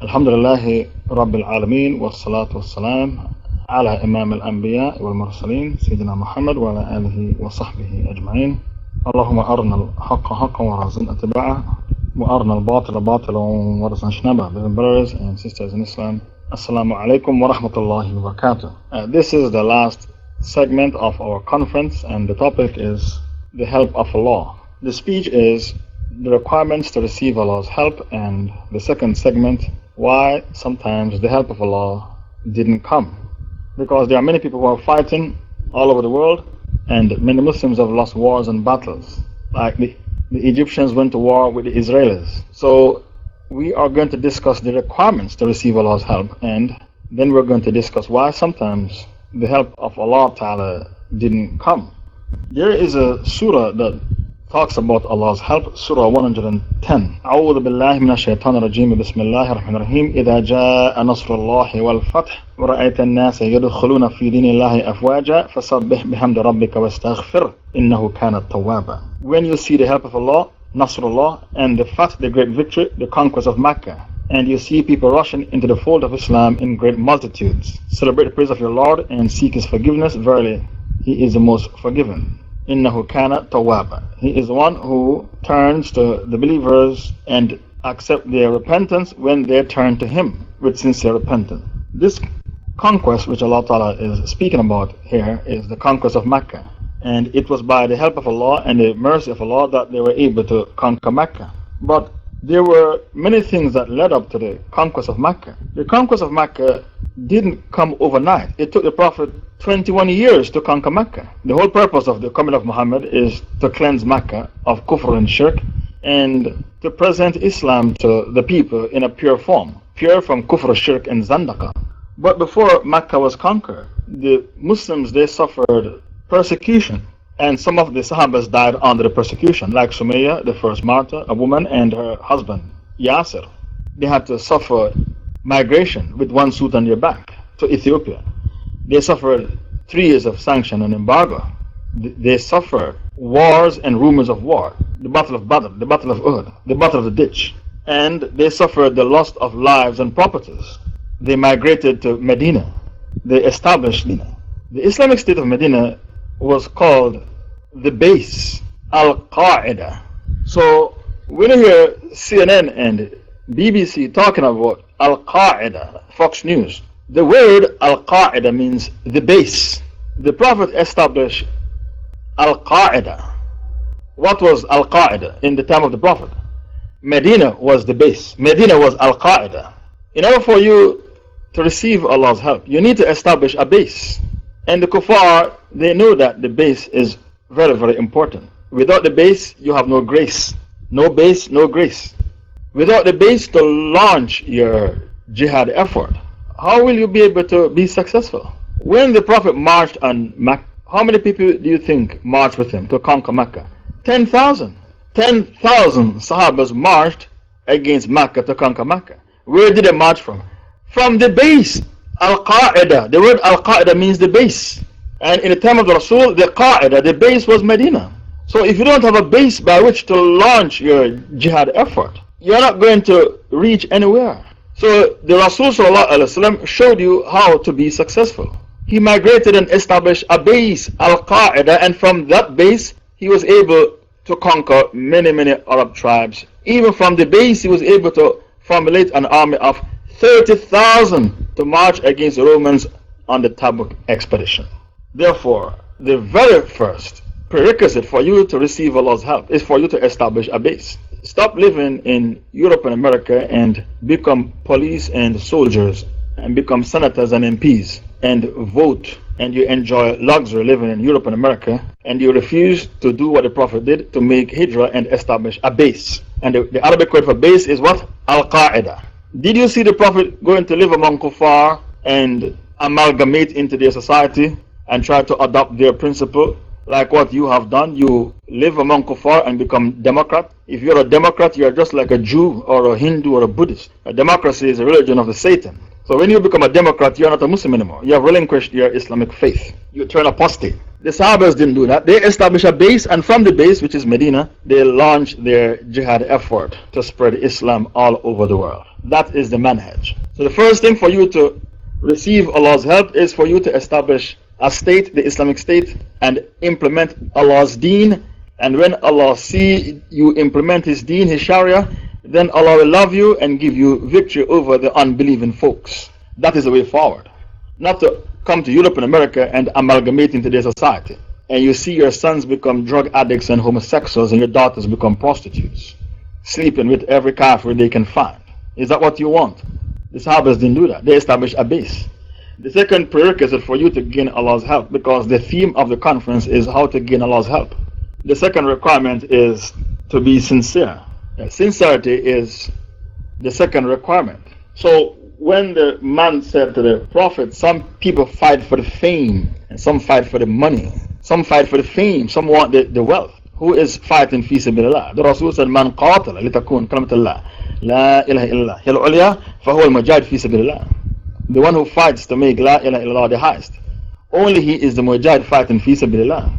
الحمد لله رب العالمين والصلاة والسلام على إمام الأنبياء والمرسلين سيدنا محمد وعلى آله وصحبه أجمعين. اللهم أرنا الحق حقا وارزقنا اتباعه وأرنا الباطل باطلا وارزقنا اجتنابه. Brothers and sisters in Islam, Assalamu alaikum wa rahmatullahi wa barakatuh. This is the last segment of our conference, and the topic is the help of Allah. The speech is the requirements to receive Allah's help, and the second segment, why sometimes the help of Allah didn't come. Because there are many people who are fighting all over the world, and many Muslims have lost wars and battles. Like the Egyptians went to war with the Israelis. So we are going to discuss the requirements to receive Allah's help, and then we're going to discuss why sometimes the help of Allah Ta'ala didn't come. There is a surah that talks about Allah's help, Surah 110. أعوذ بالله من الشيطان الرجيم بسم الله الرحمن الرحيم إذا جاء نصر الله والفتح ورأيت الناس يدخلون في دين الله أفواجا فسبح بحمد ربك واستغفر إنه كان توابا. When you see the help of Allah, Nasrullah, and the Fath, the great victory, the conquest of Mecca, and you see people rushing into the fold of Islam in great multitudes, celebrate the praise of your Lord and seek His forgiveness. Verily, He is the most forgiving. إِنَّهُ كَانَ تَوَّابًا. He is the one who turns to the believers and accept their repentance when they turn to Him with sincere repentance. This conquest which Allah Ta'ala is speaking about here is the conquest of Mecca. And it was by the help of Allah and the mercy of Allah that they were able to conquer Mecca. But there were many things that led up to the conquest of Mecca. The conquest of Mecca didn't come overnight. It took the Prophet 21 years to conquer Mecca. The whole purpose of the coming of Muhammad is to cleanse Mecca of kufr and shirk and to present Islam to the people in a pure form, pure from kufr, shirk and zandaqah. But before Mecca was conquered, the Muslims, they suffered persecution, and some of the Sahabas died under the persecution, like Sumayya, the first martyr, a woman, and her husband, Yasir. They had to suffer migration with one suit on their back to Ethiopia. They suffered 3 years of sanction and embargo. They suffered wars and rumors of war. The Battle of Badr, the Battle of Uhud, the Battle of the Ditch. And they suffered the loss of lives and properties. They migrated to Medina. They established Medina. The Islamic State of Medina was called the base, al-Qaeda. So when you hear CNN and BBC talking about al-Qaeda, Fox News, the word al-Qaeda means the base. The Prophet established al-Qaeda. What was al-Qaeda in the time of the Prophet? Medina was the base. Medina was al-Qaeda. In order for you to receive Allah's help, you need to establish a base. And the kuffar, they know that the base is very, very important. Without the base, you have no grace. No base, no grace. Without the base to launch your jihad effort, how will you be able to be successful? When the Prophet marched on Mecca, how many people do you think marched with him to conquer Mecca? 10,000. 10,000 Sahabas marched against Mecca to conquer Mecca. Where did they march from? From the base. Al-Qaeda. The word Al-Qaeda means the base. And in the time of the Rasul, the Qaeda, the base was Medina. So if you don't have a base by which to launch your jihad effort, you're not going to reach anywhere. So the Rasul showed you how to be successful. He migrated and established a base, Al-Qaeda, and from that base, he was able to conquer many, many Arab tribes. Even from the base, he was able to formulate an army of 30,000 to march against the Romans on the Tabuk expedition. Therefore, the very first prerequisite for you to receive Allah's help is for you to establish a base. Stop living in Europe and America and become police and soldiers and become senators and MPs and vote, and you enjoy luxury living in Europe and America, and you refuse to do what the Prophet did to make hijrah and establish a base. And the Arabic word for base is what? Al-Qaeda. Did you see the Prophet going to live among kuffar and amalgamate into their society and try to adopt their principle like what you have done? You live among kuffar and become Democrat. If you're a Democrat, you're just like a Jew or a Hindu or a Buddhist. A democracy is a religion of the Satan. So when you become a Democrat, you're not a Muslim anymore. You have relinquished your Islamic faith. You turn apostate. The Sahabas didn't do that. They established a base, and from the base, which is Medina, they launched their jihad effort to spread Islam all over the world. That is the manhaj. So the first thing for you to receive Allah's help is for you to establish a state, the Islamic state, and implement Allah's deen. And when Allah see you implement His deen, His Sharia, then Allah will love you and give you victory over the unbelieving folks. That is the way forward. Not to come to Europe and America and amalgamate into their society, and you see your sons become drug addicts and homosexuals, and your daughters become prostitutes, sleeping with every kafir they can find. Is that what you want? The Sahabas didn't do that. They established a base. The second prerequisite for you to gain Allah's help, because the theme of the conference is how to gain Allah's help. The second requirement is to be sincere. Sincerity is the second requirement. So when the man said to the Prophet, some people fight for the fame, and some fight for the money, some fight for the fame, some want the wealth. Who is fighting fi sabilillah? The Rasul said, Man qatala litakun kalimatullah la ilaha illallah hiya al-ulya fahuwa al-mujahid fi sabilillah. The one who fights to make la ilaha illallah the highest, only he is the mujahid fighting fi sabilillah.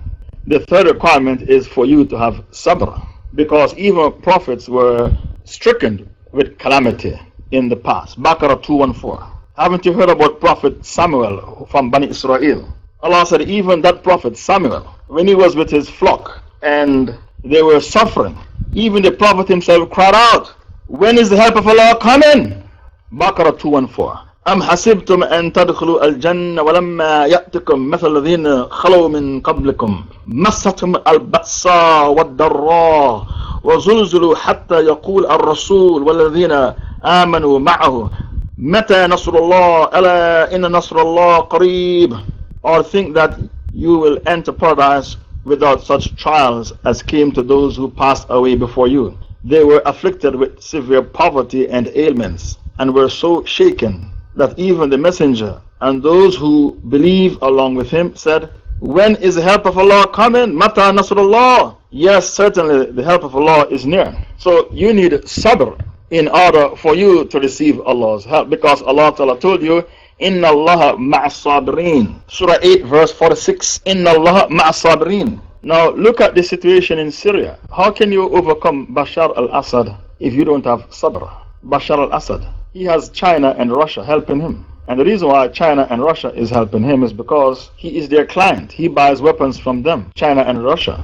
The third requirement is for you to have sabr, because even prophets were stricken with calamity in the past. Baqarah 214. Haven't you heard about Prophet Samuel from Bani Israel? Allah said even that Prophet Samuel, when he was with his flock and they were suffering, even the Prophet himself cried out, when is the help of Allah coming? Baqarah 214. أم حسبتم أن تدخلوا الجنة ولما يأتكم مثل الذين خلوا من قبلكم مستهم البأساء والضراء وزلزلوا حتى يقول الرسول والذين آمنوا معه متى نصر الله ألا إن نصر الله قريب. Or think that you will enter paradise without such trials as came to those who passed away before you. They were afflicted with severe poverty and ailments, and were so shaken that even the messenger and those who believe along with him said, when is the help of Allah coming? Mata Nasrullah. Yes, certainly the help of Allah is near. So you need sabr in order for you to receive Allah's help, because Allah Ta'ala told you, Inna Allah ma'as sabirin. Surah 8 verse 46. Inna Allah ma'as sabirin. Now look at the situation in Syria. How can you overcome Bashar al-Assad if you don't have sabr? Bashar al-Assad, he has China and Russia helping him. And the reason why China and Russia is helping him is because he is their client. He buys weapons from them, China and Russia.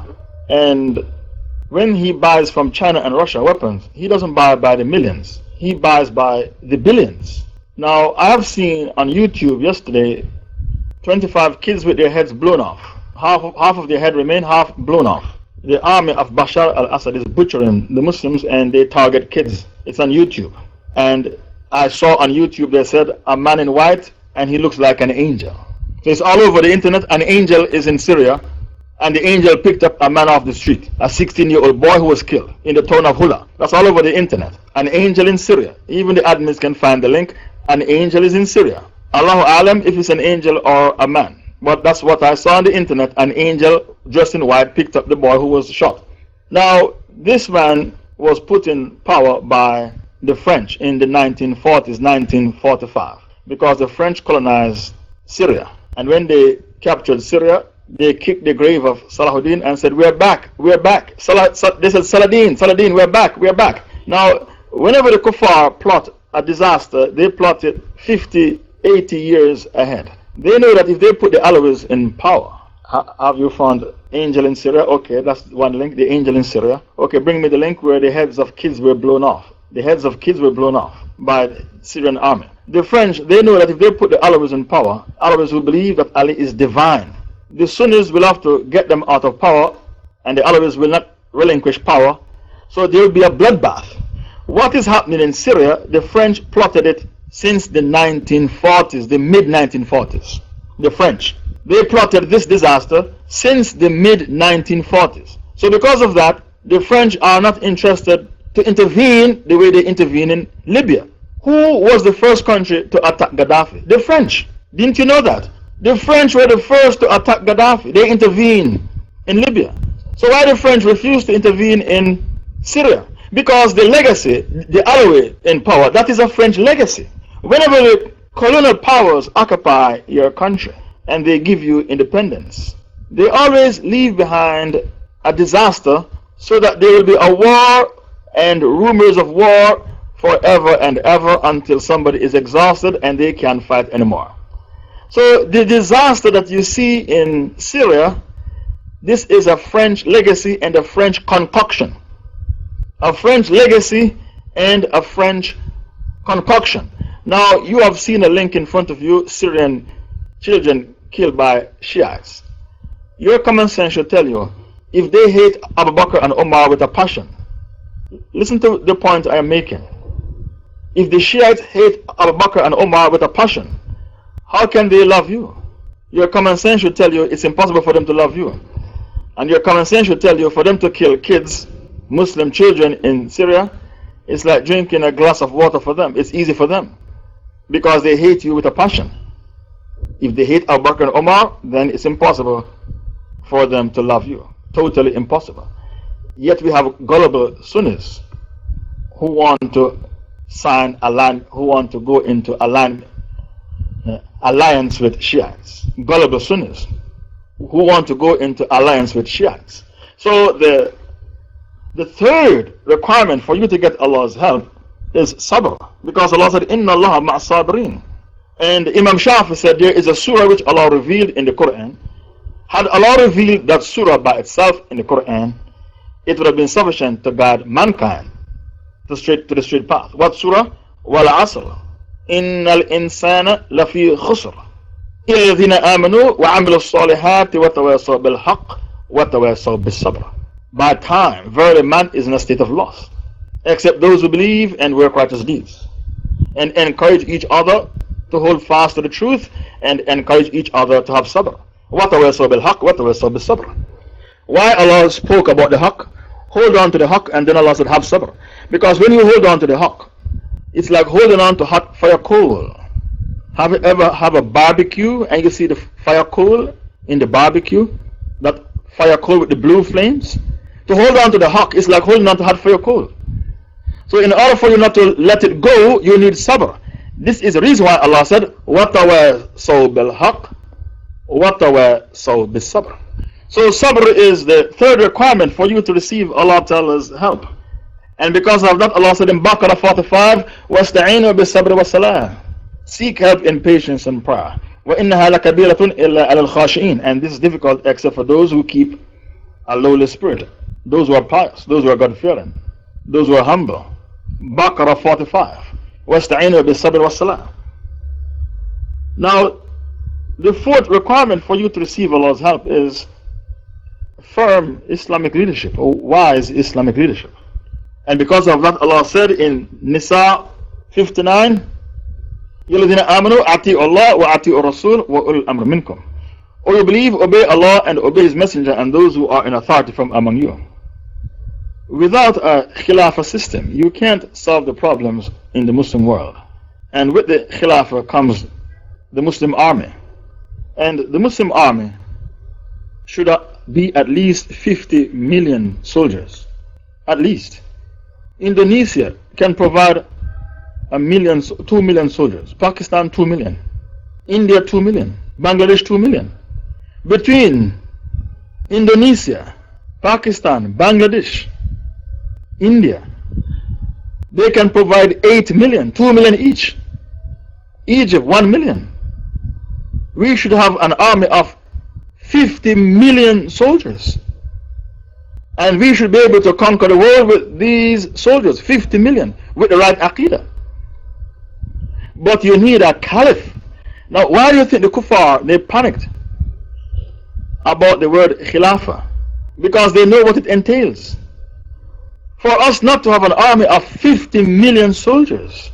And when he buys from China and Russia weapons, he doesn't buy by the millions. He buys by the billions. Now, I have seen on YouTube yesterday 25 kids with their heads blown off. Half of their head remain, half blown off. The army of Bashar al-Assad is butchering the Muslims, and they target kids. It's on YouTube. And I saw on YouTube they said a man in white and he looks like an angel. So it's all over the internet. An angel is in Syria, and the angel picked up a man off the street, a 16-year-old boy who was killed in the town of Hula. That's all over the internet. An angel in Syria. Even the admins can find the link. An angel is in Syria. Allahu Alam if it's an angel or a man. But that's what I saw on the internet. An angel dressed in white picked up the boy who was shot. Now, this man was put in power by the French in the 1940s, 1945, because the French colonized Syria. And when they captured Syria, they kicked the grave of Salahuddin and said, we're back, we're back. They said, Saladin, we're back, we're back. Now, whenever the Kuffar plot a disaster, they plot it 50, 80 years ahead. They know that if they put the Alawites in power, have you found angel in Syria? Okay, that's one link, the angel in Syria. Okay, bring me the link where the heads of kids were blown off. The heads of kids were blown off by the Syrian army. The French, they know that if they put the Alawites in power, Alawites will believe that Ali is divine. The Sunnis will have to get them out of power, and the Alawites will not relinquish power. So there will be a bloodbath. What is happening in Syria, the French plotted it since the 1940s, the mid-1940s. The French, they plotted this disaster since the mid-1940s. So because of that, the French are not interested to intervene the way they intervene in Libya. Who was the first country to attack Gaddafi? The French. Didn't you know that? The French were the first to attack Gaddafi. They intervened in Libya. So why the French refused to intervene in Syria? Because the legacy, the Alawite in power, that is a French legacy. Whenever the colonial powers occupy your country and they give you independence, They always leave behind a disaster so that there will be a war and rumors of war forever and ever until somebody is exhausted and they can't fight anymore. So the disaster that you see in Syria, this is a French legacy and a French concoction. A French legacy and a French concoction. Now you have seen a link in front of you, Syrian children killed by Shiites. Your common sense should tell you, if they hate Abu Bakr and Umar with a passion, listen to the point I am making. If the Shiites hate Abu Bakr and Umar with a passion, how can they love you? Your common sense should tell you it's impossible for them to love you. And your common sense should tell you for them to kill kids, Muslim children in Syria, it's like drinking a glass of water for them. It's easy for them because they hate you with a passion. If they hate Abu Bakr and Umar, then it's impossible for them to love you. Totally impossible. Yet we have gullible Sunnis who want to sign a land, who want to go into a land alliance with Shiites. Gullible Sunnis who want to go into alliance with Shiites. So the third requirement for you to get Allah's help is sabr, because Allah said, Inna Allah ma'a sabirin. And Imam Shafi said there is a surah which Allah revealed in the Quran. Had Allah revealed that surah by itself in the Quran, it would have been sufficient to guide mankind to the straight path. What surah? Wal asr. Innal insana lafi khusr. Illa alladhina amanu wa amilu salihati wa tawasaw bil haqq wa tawasaw bis sabr. By time, verily man is in a state of loss, except those who believe and work righteous deeds, and encourage each other to hold fast to the truth, and encourage each other to have sabr. وَتَوَيْصَوْا بِالْحَقِّ وَتَوَيْصَوْا بِالصَّبْرِ. Why Allah spoke about the haqq, hold on to the haqq, and then Allah said have sabr? Because when you hold on to the haqq, it's like holding on to hot fire coal. Have you ever have a barbecue and you see the fire coal in the barbecue? That fire coal with the blue flames? To hold on to the haqq is like holding on to hot fire coal. So in order for you not to let it go, you need sabr. This is the reason why Allah said, وَتَوَيْصَوْا بِالْحَقِّ وَتَوَيْصَوْا بِالصَّبْرِ. So sabr is the third requirement for you to receive Allah Ta'ala's help. And because of that, Allah said in Baqarah 45, وَاسْتَعِينُوا بِالصَّبْرِ وَالصَّلَاةِ. Seek help in patience and prayer. وَإِنَّهَا لَكَبِيرَةٌ إِلَّا عَلَى الْخَاشِئِينَ. And this is difficult except for those who keep a lowly spirit, those who are pious, those who are God-fearing, those who are humble. Baqarah 45. وَاسْتَعِينُوا بِالصَّبْرِ وَالصَّلَاةِ. Now, the fourth requirement for you to receive Allah's help is firm Islamic leadership, or wise Islamic leadership. And because of that, Allah said in Nisa 59, يَا الَّذِينَ آمَنُوا أَطِيعُوا اللَّهَ وَأَطِيعُوا الرَّسُولَ وَأُولِي الْأَمْرِ مِنكُمْ. Or you believe, obey Allah and obey His Messenger and those who are in authority from among you. Without a Khilafah system, you can't solve the problems in the Muslim world. And with the Khilafah comes the Muslim army. And the Muslim army should be at least 50 million soldiers. At least. Indonesia can provide 2 million soldiers. Pakistan 2 million. India 2 million. Bangladesh 2 million. Between Indonesia, Pakistan, Bangladesh, India, they can provide 8 million, 2 million each. Egypt 1 million. We should have an army of 50 million soldiers. And we should be able to conquer the world with these soldiers, 50 million, with the right aqidah. But you need a caliph. Now, why do you think the kuffar, they panicked about the word khilafah? Because they know what it entails. For us not to have an army of 50 million soldiers,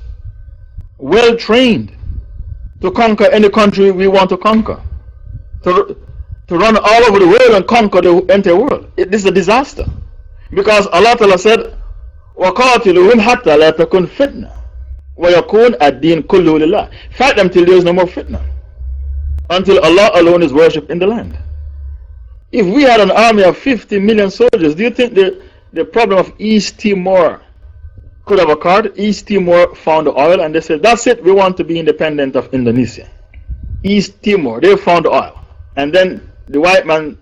well trained, to conquer any country we want to conquer, to run all over the world and conquer the entire world, this is a disaster. Because Allah Ta'ala said, وَقَاتِلُهُمْ حَتَّى لَا تَكُنْ فِتْنَةً وَيَكُونَ الدِّينُ كُلُّهُ لِلَّهِ. Fight them till there is no more fitna, until Allah alone is worshipped in the land. If we had an army of 50 million soldiers, do you think the problem of East Timor could have occurred? East Timor found oil and they said, that's it, we want to be independent of Indonesia. East Timor, they found oil. And then the white man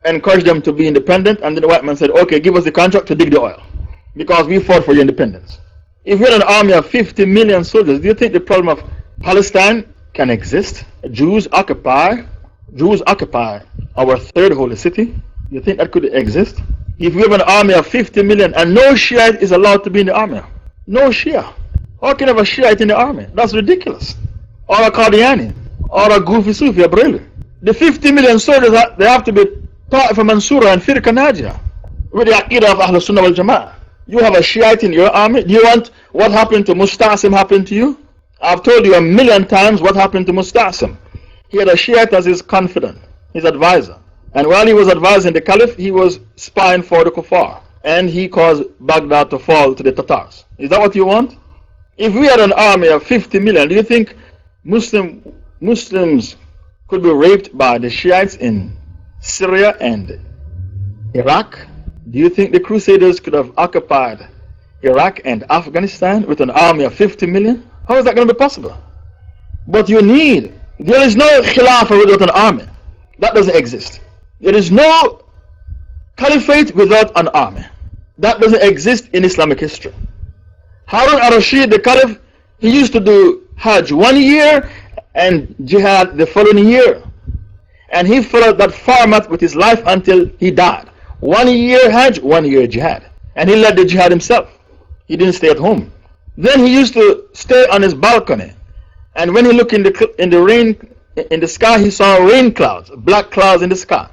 encouraged them to be independent, and then the white man said, okay, give us the contract to dig the oil because we fought for your independence. If we had an army of 50 million soldiers, do you think the problem of Palestine can exist? Jews occupy our third holy city. You think that could exist? If we have an army of 50 million and no Shiite is allowed to be in the army, no Shia. How can you have a Shiite in the army? That's ridiculous. Or a Qadiani, or a Goofy Sufi, a Brahmin. The 50 million soldiers, they have to be Ta'if Mansura and Firqa Najia with the Aqidah of Ahlul Sunnah wal Jama'ah. You have a Shiite in your army. Do you want what happened to Musta'sim happen to you? I've told you a million times what happened to Musta'sim. He had a Shiite as his confidant, his advisor. And while he was advising the Caliph, he was spying for the Kuffar. And he caused Baghdad to fall to the Tatars. Is that what you want? If we had an army of 50 million, do you think Muslims could be raped by the Shiites in Syria and Iraq? Do you think the Crusaders could have occupied Iraq and Afghanistan with an army of 50 million? How is that going to be possible? But there is no Khilafah without an army. That doesn't exist. There is no Caliphate without an army. That doesn't exist in Islamic history. Harun al-Rashid, the Caliph, he used to do Hajj 1 year and Jihad the following year. And he followed that format with his life until he died. 1 year Hajj, 1 year Jihad. And he led the Jihad himself. He didn't stay at home. Then he used to stay on his balcony. And when he looked in the sky, he saw rain clouds, black clouds in the sky.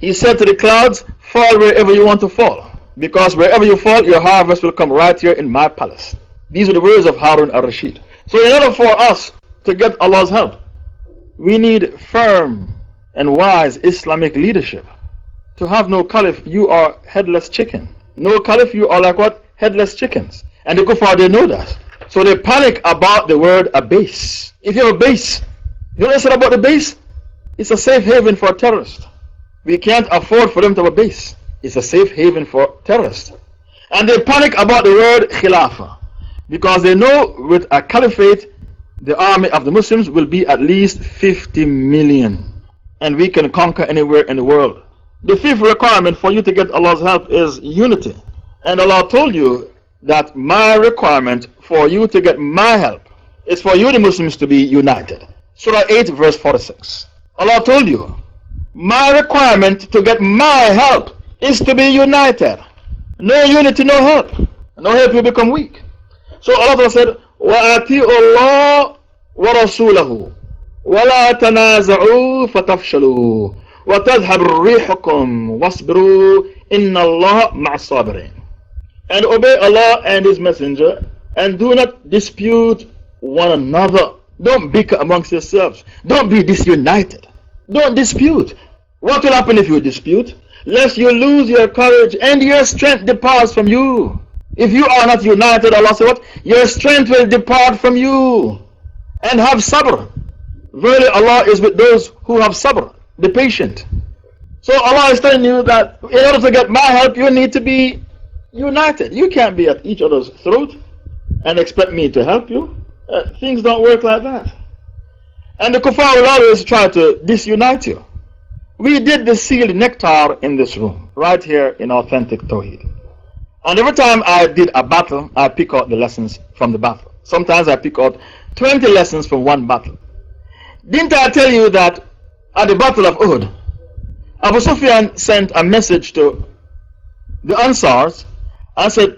He said to the clouds, fall wherever you want to fall. Because wherever you fall, your harvest will come right here in my palace. These are the words of Harun al-Rashid. So in order for us to get Allah's help, we need firm and wise Islamic leadership. To have no caliph, you are headless chicken. No caliph, you are like what? Headless chickens. And the kuffar, they know that. So they panic about the word a base. If you have a base, you know what I said about the base? It's a safe haven for a terrorist. We can't afford for them to have a base. It's a safe haven for terrorists. And they panic about the word Khilafah. Because they know with a caliphate, the army of the Muslims will be at least 50 million. And we can conquer anywhere in the world. The fifth requirement for you to get Allah's help is unity. And Allah told you that my requirement for you to get my help is for you, the Muslims, to be united. Surah 8, verse 46. Allah told you, my requirement to get my help is to be united. No unity, no help. No help, you become weak. So Allah said, وَأَطِيعُوا اللَّهَ وَرَسُولَهُ وَلَا تَنَازَعُوا فَتَفْشَلُوا وَتَذْهَبْ رِيحُكُمْ وَاصْبِرُوا إِنَّ اللَّهَ مَعَ الصَّابِرِينَ. And obey Allah and His Messenger, and do not dispute one another. Don't bicker amongst yourselves. Don't be disunited. Don't dispute. What will happen if you dispute? Lest you lose your courage and your strength departs from you. If you are not united, Allah said what? Your strength will depart from you. And have sabr. Verily Allah is with those who have sabr, the patient. So Allah is telling you that in order to get my help, you need to be united. You can't be at each other's throat and expect me to help you. Things don't work like that. And the kuffar will always try to disunite you. We did the sealed nectar in this room, right here in Authentic Tawheed. And every time I did a battle, I pick out the lessons from the battle. Sometimes I pick out 20 lessons from one battle. Didn't I tell you that at the Battle of Uhud, Abu Sufyan sent a message to the Ansars and said,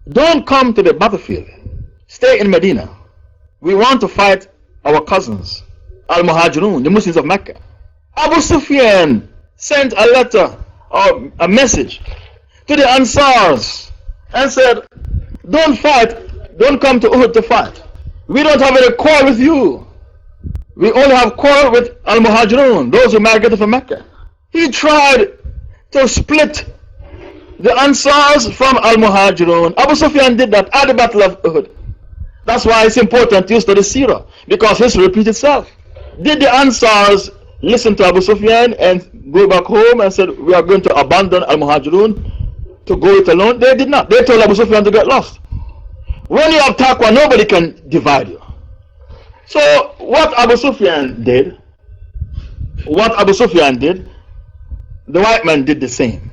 don't come to the battlefield. Stay in Medina. We want to fight our cousins, al-Muhajirun, the Muslims of Mecca. Abu Sufyan sent a letter or a message to the Ansars and said, don't fight, don't come to Uhud to fight. We don't have any quarrel with you. We only have quarrel with al-Muhajirun, those who migrated from Mecca. He tried to split the Ansars from al-Muhajirun. Abu Sufyan did that at the Battle of Uhud. That's why it's important to study Sirah, because history repeats itself. Did the Ansars listen to Abu Sufyan and go back home and said, we are going to abandon al-Muhajirun to go it alone? They did not. They told Abu Sufyan to get lost. When you have taqwa, nobody can divide you. So what Abu Sufyan did, The white man did the same.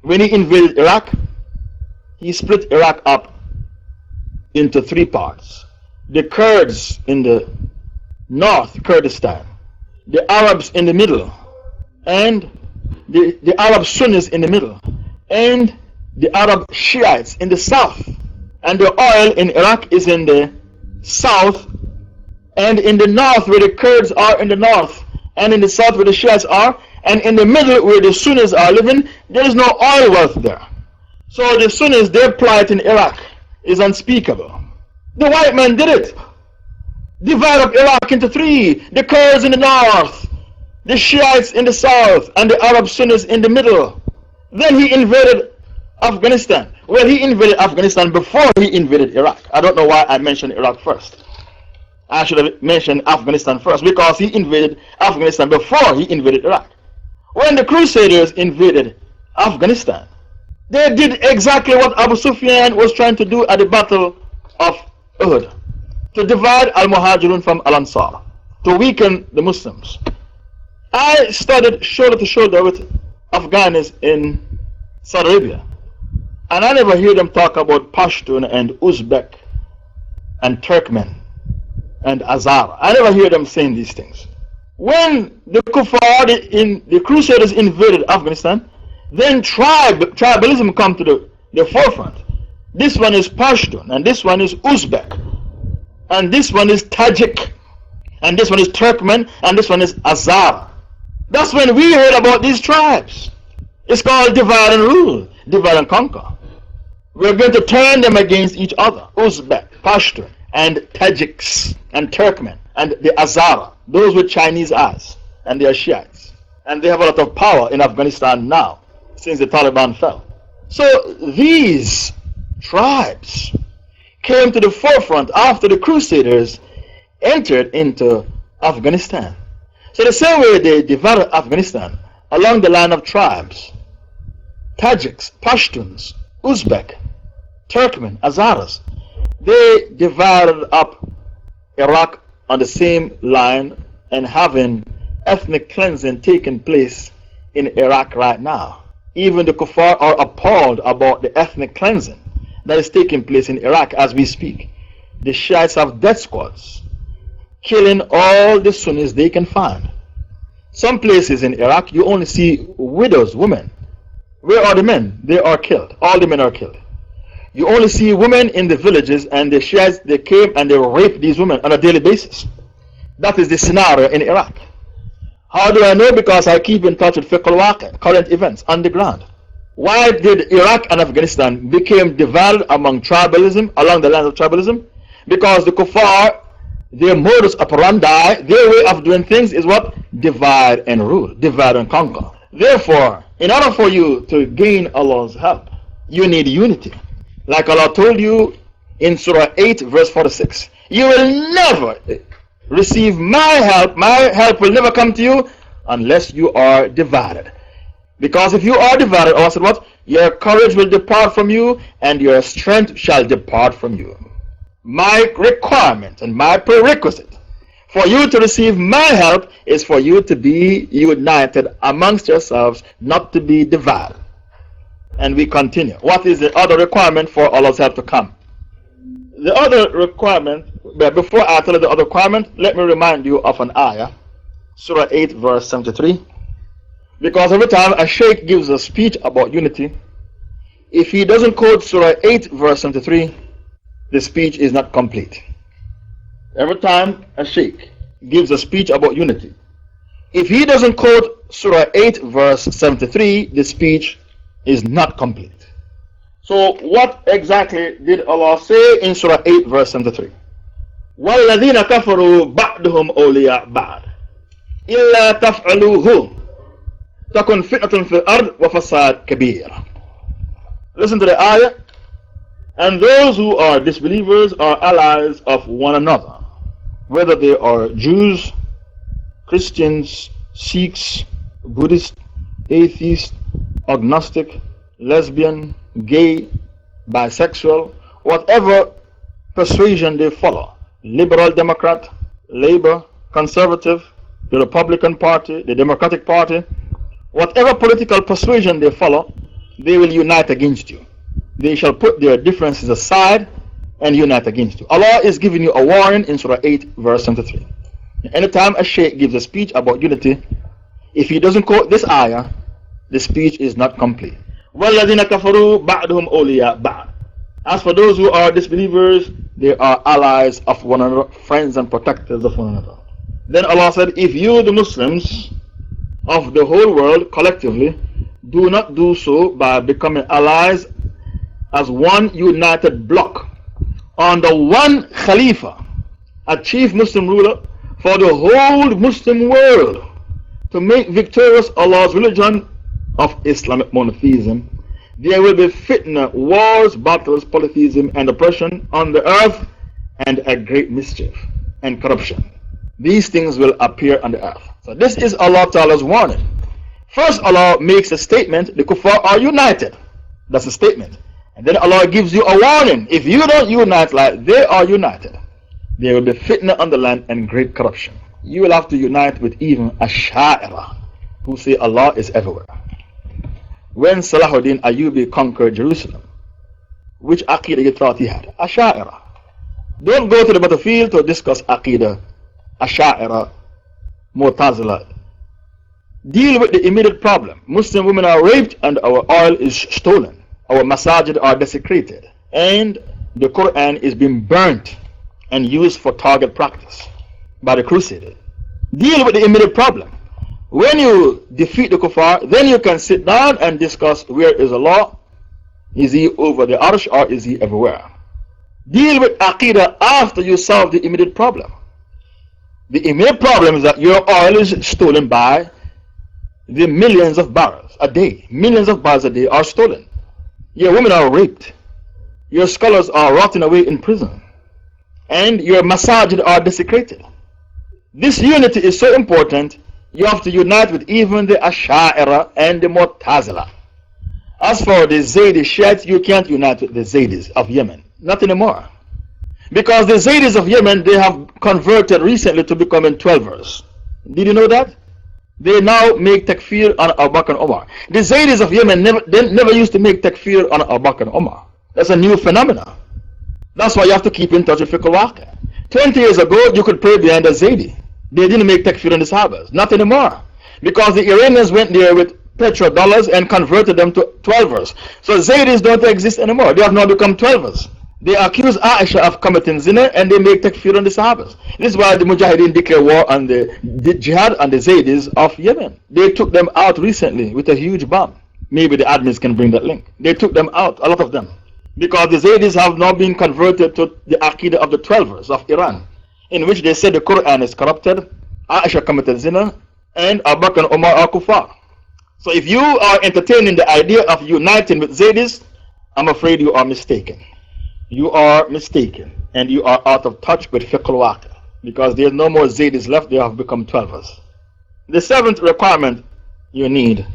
When he invaded Iraq, he split Iraq up into 3 parts. The Kurds in the north, Kurdistan, the Arabs in the middle, and the Arab Sunnis in the middle, and the Arab Shiites in the south. And the oil in Iraq is in the south, and in the north where the Kurds are in the north, and in the south where the Shiites are, and in the middle where the Sunnis are living, there is no oil wealth there. So the Sunnis, their plight in Iraq is unspeakable. The white man did it. Divide up Iraq into 3. The Kurds in the north, the Shiites in the south, and the Arab Sunnis in the middle. Then he invaded Afghanistan. Well, he invaded Afghanistan before he invaded Iraq. I don't know why I mentioned Iraq first. I should have mentioned Afghanistan first, because he invaded Afghanistan before he invaded Iraq. When the Crusaders invaded Afghanistan, they did exactly what Abu Sufyan was trying to do at the Battle of Uhud, to divide Al-Muhajirun from Al-Ansar, to weaken the Muslims. I studied shoulder to shoulder with Afghans in Saudi Arabia, and I never hear them talk about Pashtun and Uzbek and Turkmen and Azar. I never hear them saying these things. When the Kuffar, the Crusaders invaded Afghanistan, then tribalism come to the forefront. This one is Pashtun, and this one is Uzbek, and this one is Tajik, and this one is Turkmen, and this one is Azar. That's when we heard about these tribes. It's called divide and rule, divide and conquer. We're going to turn them against each other. Uzbek, Pashtun, and Tajiks, and Turkmen, and the Azara, those with Chinese eyes, and they are Shiites. And they have a lot of power in Afghanistan now, since the Taliban fell. So these tribes came to the forefront after the Crusaders entered into Afghanistan. So the same way they divided Afghanistan along the line of tribes, Tajiks, Pashtuns, Uzbek, Turkmen, Azaras, they divided up Iraq on the same line, and having ethnic cleansing taking place in Iraq right now. Even the Kuffar are appalled about the ethnic cleansing that is taking place in Iraq as we speak. The Shiites have death squads, killing all the Sunnis they can find. Some places in Iraq you only see widows, women. Where are the men? They are killed. All the men are killed. You only see women in the villages, and the Shiites, they came and they rape these women on a daily basis. That is the scenario in Iraq. How do I know? Because I keep in touch with fiqh al-waqi, current events on the ground. Why did Iraq and Afghanistan become divided among tribalism, along the lines of tribalism? Because the Kuffar, their modus operandi, their way of doing things is what? Divide and rule, divide and conquer. Therefore, in order for you to gain Allah's help, you need unity. Like Allah told you in Surah 8 verse 46, you will never receive my help will never come to you unless you are divided. Because if you are divided, Allah said what? Your courage will depart from you, and your strength shall depart from you. My requirement and my prerequisite for you to receive my help is for you to be united amongst yourselves, not to be divided. And we continue. What is the other requirement for Allah's help to come? The other requirement, but before I tell you the other requirement, let me remind you of an ayah, Surah 8 verse 73. Because every time a Shaykh gives a speech about unity, if he doesn't quote Surah 8 verse 73, the speech is not complete. Every time a Shaykh gives a speech about unity, if he doesn't quote Surah 8 verse 73, the speech is not complete. So what exactly did Allah say in Surah 8 verse 73? وَالَّذِينَ كَفَرُوا بَعْدُهُمْ أَوْلِيَاءُ بَعْدٍ إِلَّا تَفْعَلُوهُ تَكُنْ فِتْنَةٌ فِي الْأَرْضِ وَفَسَادٌ كَبِيرٌ. Listen to the ayah. And those who are disbelievers are allies of one another, whether they are Jews, Christians, Sikhs, Buddhists, atheists, agnostic, lesbian, gay, bisexual, whatever persuasion they follow. Liberal Democrat, Labour, Conservative, the Republican Party, the Democratic Party, Whatever political persuasion they follow, they will unite against you. They shall put their differences aside and unite against you. Allah is giving you a warning in Surah 8, verse 73. Anytime a Shaykh gives a speech about unity, if he doesn't quote this ayah, the speech is not complete. وَالَّذِينَ كَفَرُوا بَعْدُهُمْ أَوْلِيَاءُ بَعْدٍ. As for those who are disbelievers, they are allies of one another, friends and protectors of one another. Then Allah said, if you, the Muslims of the whole world collectively, do not do so by becoming allies as one united block under one Khalifa, a chief Muslim ruler for the whole Muslim world, to make victorious Allah's religion of Islamic monotheism, there will be fitna, wars, battles, polytheism, and oppression on the earth, and a great mischief and corruption. These things will appear on the earth. So this is Allah Ta'ala's warning. First, Allah makes a statement, the kuffar are united. That's a statement. And then Allah gives you a warning. If you don't unite like they are united, there will be fitna on the land and great corruption. You will have to unite with even Ash'a'ira, who say Allah is everywhere. When Salahuddin Ayyubi conquered Jerusalem, which Aqidah you thought he had? Ash'a'ira. Don't go to the battlefield to discuss Aqidah, Ash'a'ira, Mu'tazila. Deal with the immediate problem. Muslim women are raped and our oil is stolen. Our masajid are desecrated. And the Quran is being burnt and used for target practice by the Crusaders. Deal with the immediate problem. When you defeat the kuffar, then you can sit down and discuss where is Allah. Is he over the arsh or is he everywhere? Deal with Aqidah after you solve the immediate problem. The immediate problem is that your oil is stolen by the millions of barrels a day. Millions of barrels a day are stolen. Your women are raped. Your scholars are rotting away in prison. And your masajid are desecrated. This unity is so important, you have to unite with even the Ash'a'ira and the Mu'tazila. As for the Zaydi Shiites, you can't unite with the Zaydis of Yemen. Not anymore. Because the Zaydis of Yemen, they have converted recently to becoming 12ers. Did you know that? They now make takfir on Abu Bakr and Umar. The Zaydis of Yemen never used to make takfir on Abu Bakr and Umar. That's a new phenomenon. That's why you have to keep in touch with fiqh al-waqi'. 20 years ago, you could pray behind a Zaydi. They didn't make takfir on the Sahabas. Not anymore. Because the Iranians went there with petrodollars and converted them to 12ers. So Zaydis don't exist anymore. They have now become 12ers. They accuse Aisha of committing zina and they make takfir on the Sahabas. This is why the Mujahideen declare war on the jihad on the Zaydis of Yemen. They took them out recently with a huge bomb. Maybe the admins can bring that link. They took them out, a lot of them. Because the Zaydis have now been converted to the Aqidah of the 12ers of Iran, in which they said the Quran is corrupted, Aisha committed zina, and Abu Bakr and Umar are kuffar. So if you are entertaining the idea of uniting with Zaydis, I'm afraid you are mistaken. You are mistaken, and you are out of touch with fiqh al-waqi', because there are no more Zaydis left, they have become 12ers. The seventh requirement you need,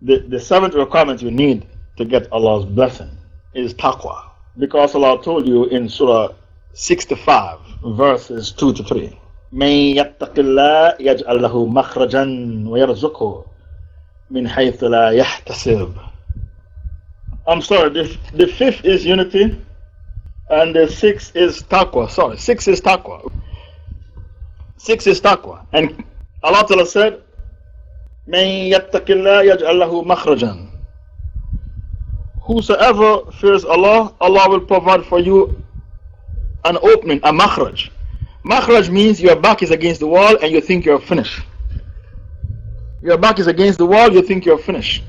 the seventh requirement you need to get Allah's blessing is taqwa. Because Allah told you in Surah 65, verses 2 to 3, مَن يَتَّقِ اللَّهَ يَجْعَلْ لَهُ مَخْرَجًا وَيَرْزُقْهُ مِنْ حَيْثُ لَا يَحْتَسِبُ. I'm sorry, the fifth is unity, and the sixth is taqwa. Sorry, six is taqwa. Six is taqwa. And Allah Ta'ala said, مَن يَتَّقِ اللَّهَ يَجْعَلْ لَهُ مَخْرَجًا. Whosoever fears Allah, Allah will provide for you an opening, a makhraj. Makhraj means your back is against the wall and you think you're finished. Your back is against the wall, you think you're finished.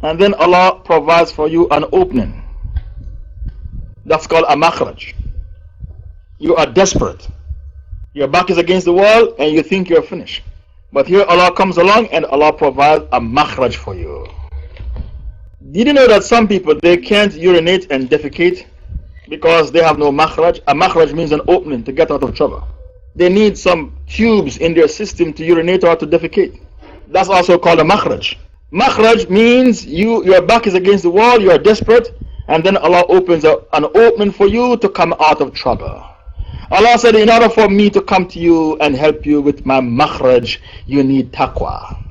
And then Allah provides for you an opening. That's called a makhraj. You are desperate. Your back is against the wall and you think you're finished. But here Allah comes along and Allah provides a makhraj for you. Did you know that some people, they can't urinate and defecate because they have no makhraj? A makhraj means an opening to get out of trouble. They need some tubes in their system to urinate or to defecate. That's also called a makhraj. Makhraj means your back is against the wall, you are desperate, and then Allah opens an opening for you to come out of trouble. Allah said, in order for me to come to you and help you with my makhraj, you need taqwa.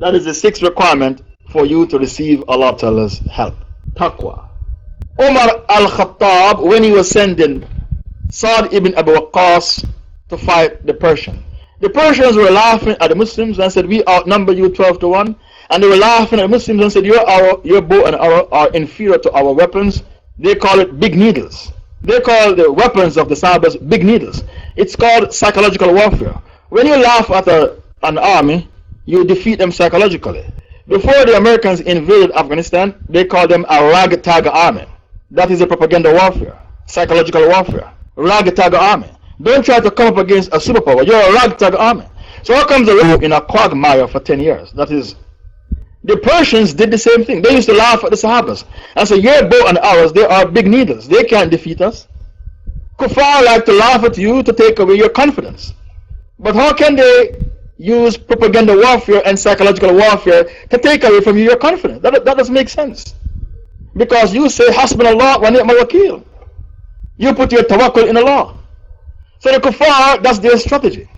That is the sixth requirement for you to receive Allah Ta'ala's help. Taqwa. Umar al-Khattab, when he was sending Sa'd ibn Abu Waqqas to fight the Persians, the Persians were laughing at the Muslims and said, we outnumber you 12 to 1. And they were laughing at the Muslims and said, your bow and arrow are inferior to our weapons. They call it big needles. They call the weapons of the Sahabas big needles. It's called psychological warfare. When you laugh at an army, you defeat them psychologically. Before the Americans invaded Afghanistan, they called them a ragtag army. That is a propaganda warfare, psychological warfare. Ragtag army. Don't try to come up against a superpower. You're a ragtag army. So how comes the in a quagmire for 10 years? That is, the Persians did the same thing. They used to laugh at the Sahabas and say, your bow and arrows, they are big needles. They can't defeat us. Kuffar like to laugh at you to take away your confidence. But how can they use propaganda warfare and psychological warfare to take away from you your confidence? That doesn't make sense. Because you say, Hasbunallah wa ni'mal wakeel. You put your tawakkul in Allah. So the kuffar, that's their strategy.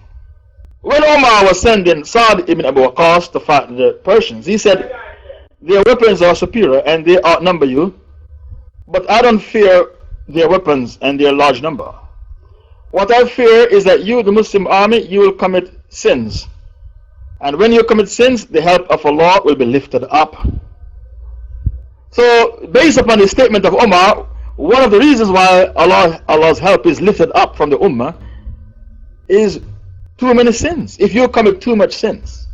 When Omar was sending Sa'd ibn Abu Waqqas to fight the Persians, he said, their weapons are superior and they outnumber you, but I don't fear their weapons and their large number. What I fear is that you, the Muslim army, you will commit sins. And when you commit sins, the help of Allah will be lifted up. So, based upon the statement of Omar, one of the reasons why Allah's help is lifted up from the Ummah is too many sins. If you commit too much sins,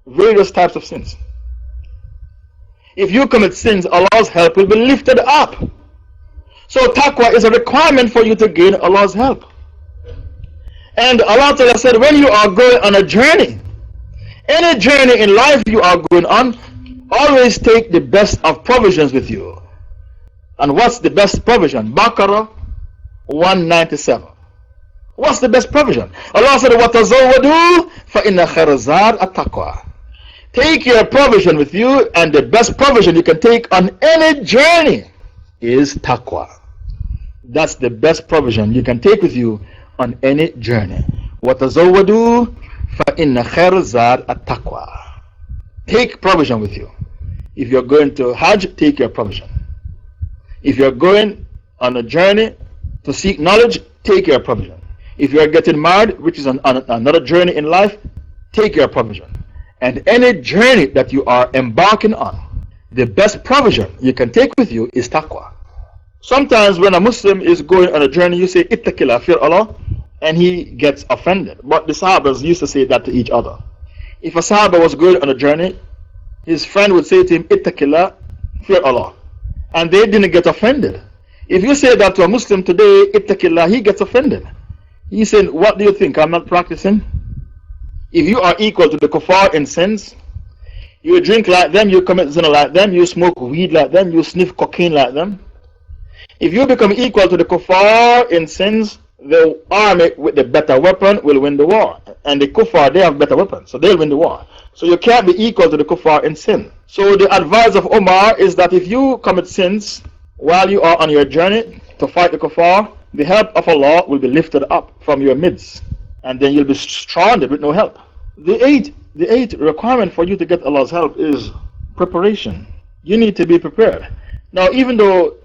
various types of sins, if you commit sins, Allah's help will be lifted up. So taqwa is a requirement for you to gain Allah's help. And Allah Ta'ala said, when you are going on a journey, any journey in life you are going on, always take the best of provisions with you. And what's the best provision? Baqarah 197. What's the best provision? Allah said, وَتَزَوَّدُوا فَإِنَّ خَيْرَ الزَّادِ التَّقْوَى. Take your provision with you, and the best provision you can take on any journey is taqwa. That's the best provision you can take with you on any journey. وَتَزَوَّدُوا فَإِنَّ خَيْرَ الزَّادِ التَّقْوَى. Take provision with you. If you're going to Hajj, take your provision. If you're going on a journey to seek knowledge, take your provision. If you are getting married, which is another journey in life, take your provision. And any journey that you are embarking on, the best provision you can take with you is taqwa. Sometimes when a Muslim is going on a journey, you say, ittaqillah, fear Allah, and he gets offended. But the Sahabas used to say that to each other. If a Sahaba was going on a journey, his friend would say to him, ittaqillah, fear Allah. And they didn't get offended. If you say that to a Muslim today, ittaqillah, he gets offended. He said, what do you think? I'm not practicing? If you are equal to the kuffar in sins, you drink like them, you commit zina like them, you smoke weed like them, you sniff cocaine like them. If you become equal to the kuffar in sins, the army with the better weapon will win the war. And the kuffar, they have better weapons, so they'll win the war. So you can't be equal to the kuffar in sin. So the advice of Umar is that if you commit sins while you are on your journey to fight the kuffar, the help of Allah will be lifted up from your midst. And then you'll be stranded with no help. The eighth requirement for you to get Allah's help is preparation. You need to be prepared. Now, even though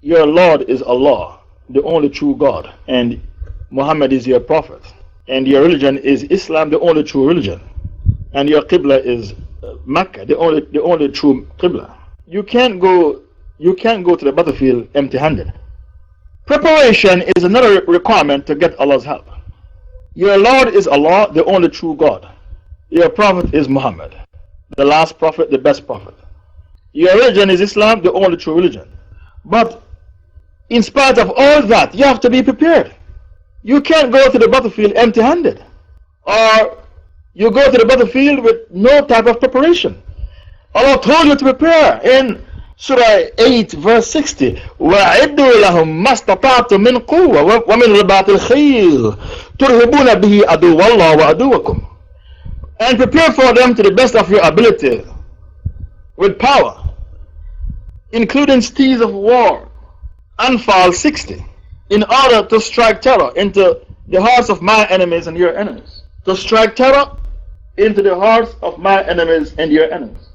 your Lord is Allah, the only true God, and Muhammad is your prophet, and your religion is Islam, the only true religion, and your Qibla is Mecca, the only true Qibla, you can't go to the battlefield empty-handed. Preparation is another requirement to get Allah's help. Your Lord is Allah, the only true God. Your prophet is Muhammad, the last prophet, the best prophet. Your religion is Islam, the only true religion. But in spite of all that, you have to be prepared. You can't go to the battlefield empty-handed. Or you go to the battlefield with no type of preparation. Allah told you to prepare in Surah 8 verse 60. وَأَعِدُّوا لَهُمْ مَا اسْتَطَعْتُم مِّن قُوَّةٍ وَمِن رِبَاطِ الْخَيْلِ تُرْهِبُونَ بِهِ عَدُوَّ اللَّهِ وَعَدُوَّكُمْ. And prepare for them to the best of your ability with power, including steeds of war. Anfal 60. In order to strike terror into the hearts of my enemies and your enemies. To strike terror into the hearts of my enemies and your enemies.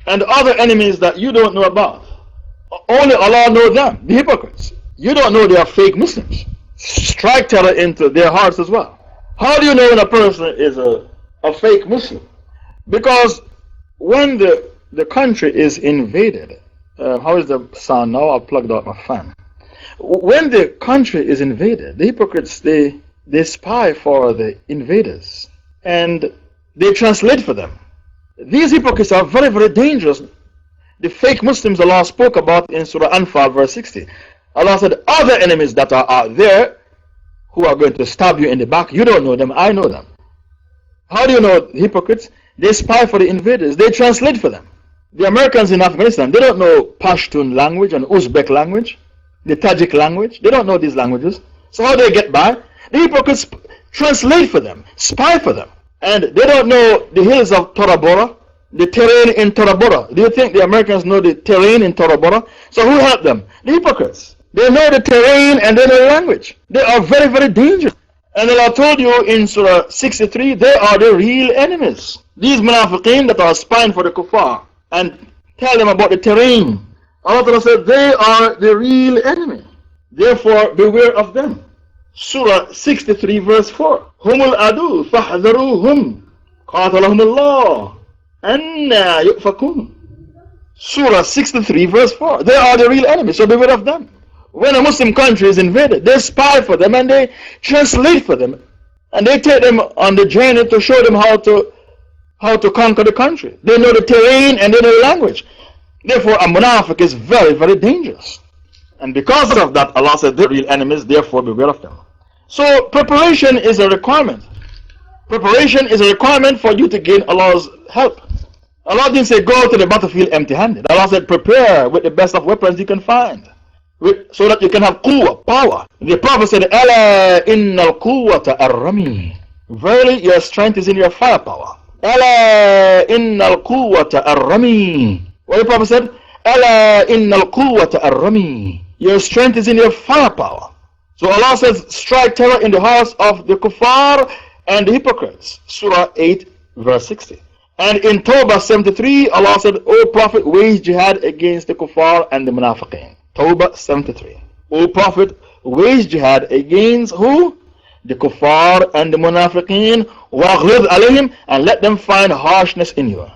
And other enemies that you don't know about. Only Allah knows them, the hypocrites. You don't know they are fake Muslims. Strike terror into their hearts as well. How do you know when a person is a fake Muslim? Because when the country is invaded, how is the sound now? I've plugged out my fan. When the country is invaded, the hypocrites, they spy for the invaders and they translate for them. These hypocrites are very, very dangerous. The fake Muslims Allah spoke about in Surah Anfal verse 60. Allah said, other enemies that are out there who are going to stab you in the back, you don't know them, I know them. How do you know hypocrites? They spy for the invaders, they translate for them. The Americans in Afghanistan, they don't know Pashtun language and Uzbek language, the Tajik language, they don't know these languages. So how do they get by? The hypocrites translate for them, spy for them. And they don't know the hills of Tora Bora, the terrain in Tora Bora. Do you think the Americans know the terrain in Tora Bora? So who helped them? The hypocrites. They know the terrain and they know the language. They are very, very dangerous. And Allah told you in Surah 63, they are the real enemies. These munafiqeen that are spying for the kuffar and tell them about the terrain. Allah said they are the real enemy. Therefore beware of them. Surah 63 verse 4. Humul adu fahdharuhum qatalahumullah anna yufakun. Surah 63 verse 4. They are the real enemies, so beware of them. When a Muslim country is invaded, they spy for them and they translate for them. And they take them on the journey to show them how to conquer the country. They know the terrain and they know the language. Therefore, a munafiq is very, very dangerous. And because of that, Allah said, they're real enemies, therefore beware of them. So, preparation is a requirement. Preparation is a requirement for you to gain Allah's help. Allah didn't say, go to the battlefield empty-handed. Allah said, prepare with the best of weapons you can find. So that you can have quwwah, power. The Prophet said, Ala innal quwwata ar-rami. Verily, your strength is in your firepower. Ala innal quwwata ar-rami. What the Prophet said? Ala innal quwwata ar-rami. Your strength is in your firepower. So Allah says, strike terror in the hearts of the kuffar and the hypocrites. Surah 8, verse 60. And in Tawbah 73, Allah said, O Prophet, wage jihad against the kuffar and the munafiqeen. Tawbah 73. O Prophet, wage jihad against who? The kuffar and the munafiqeen. Waghlid alayhim, and let them find harshness in you.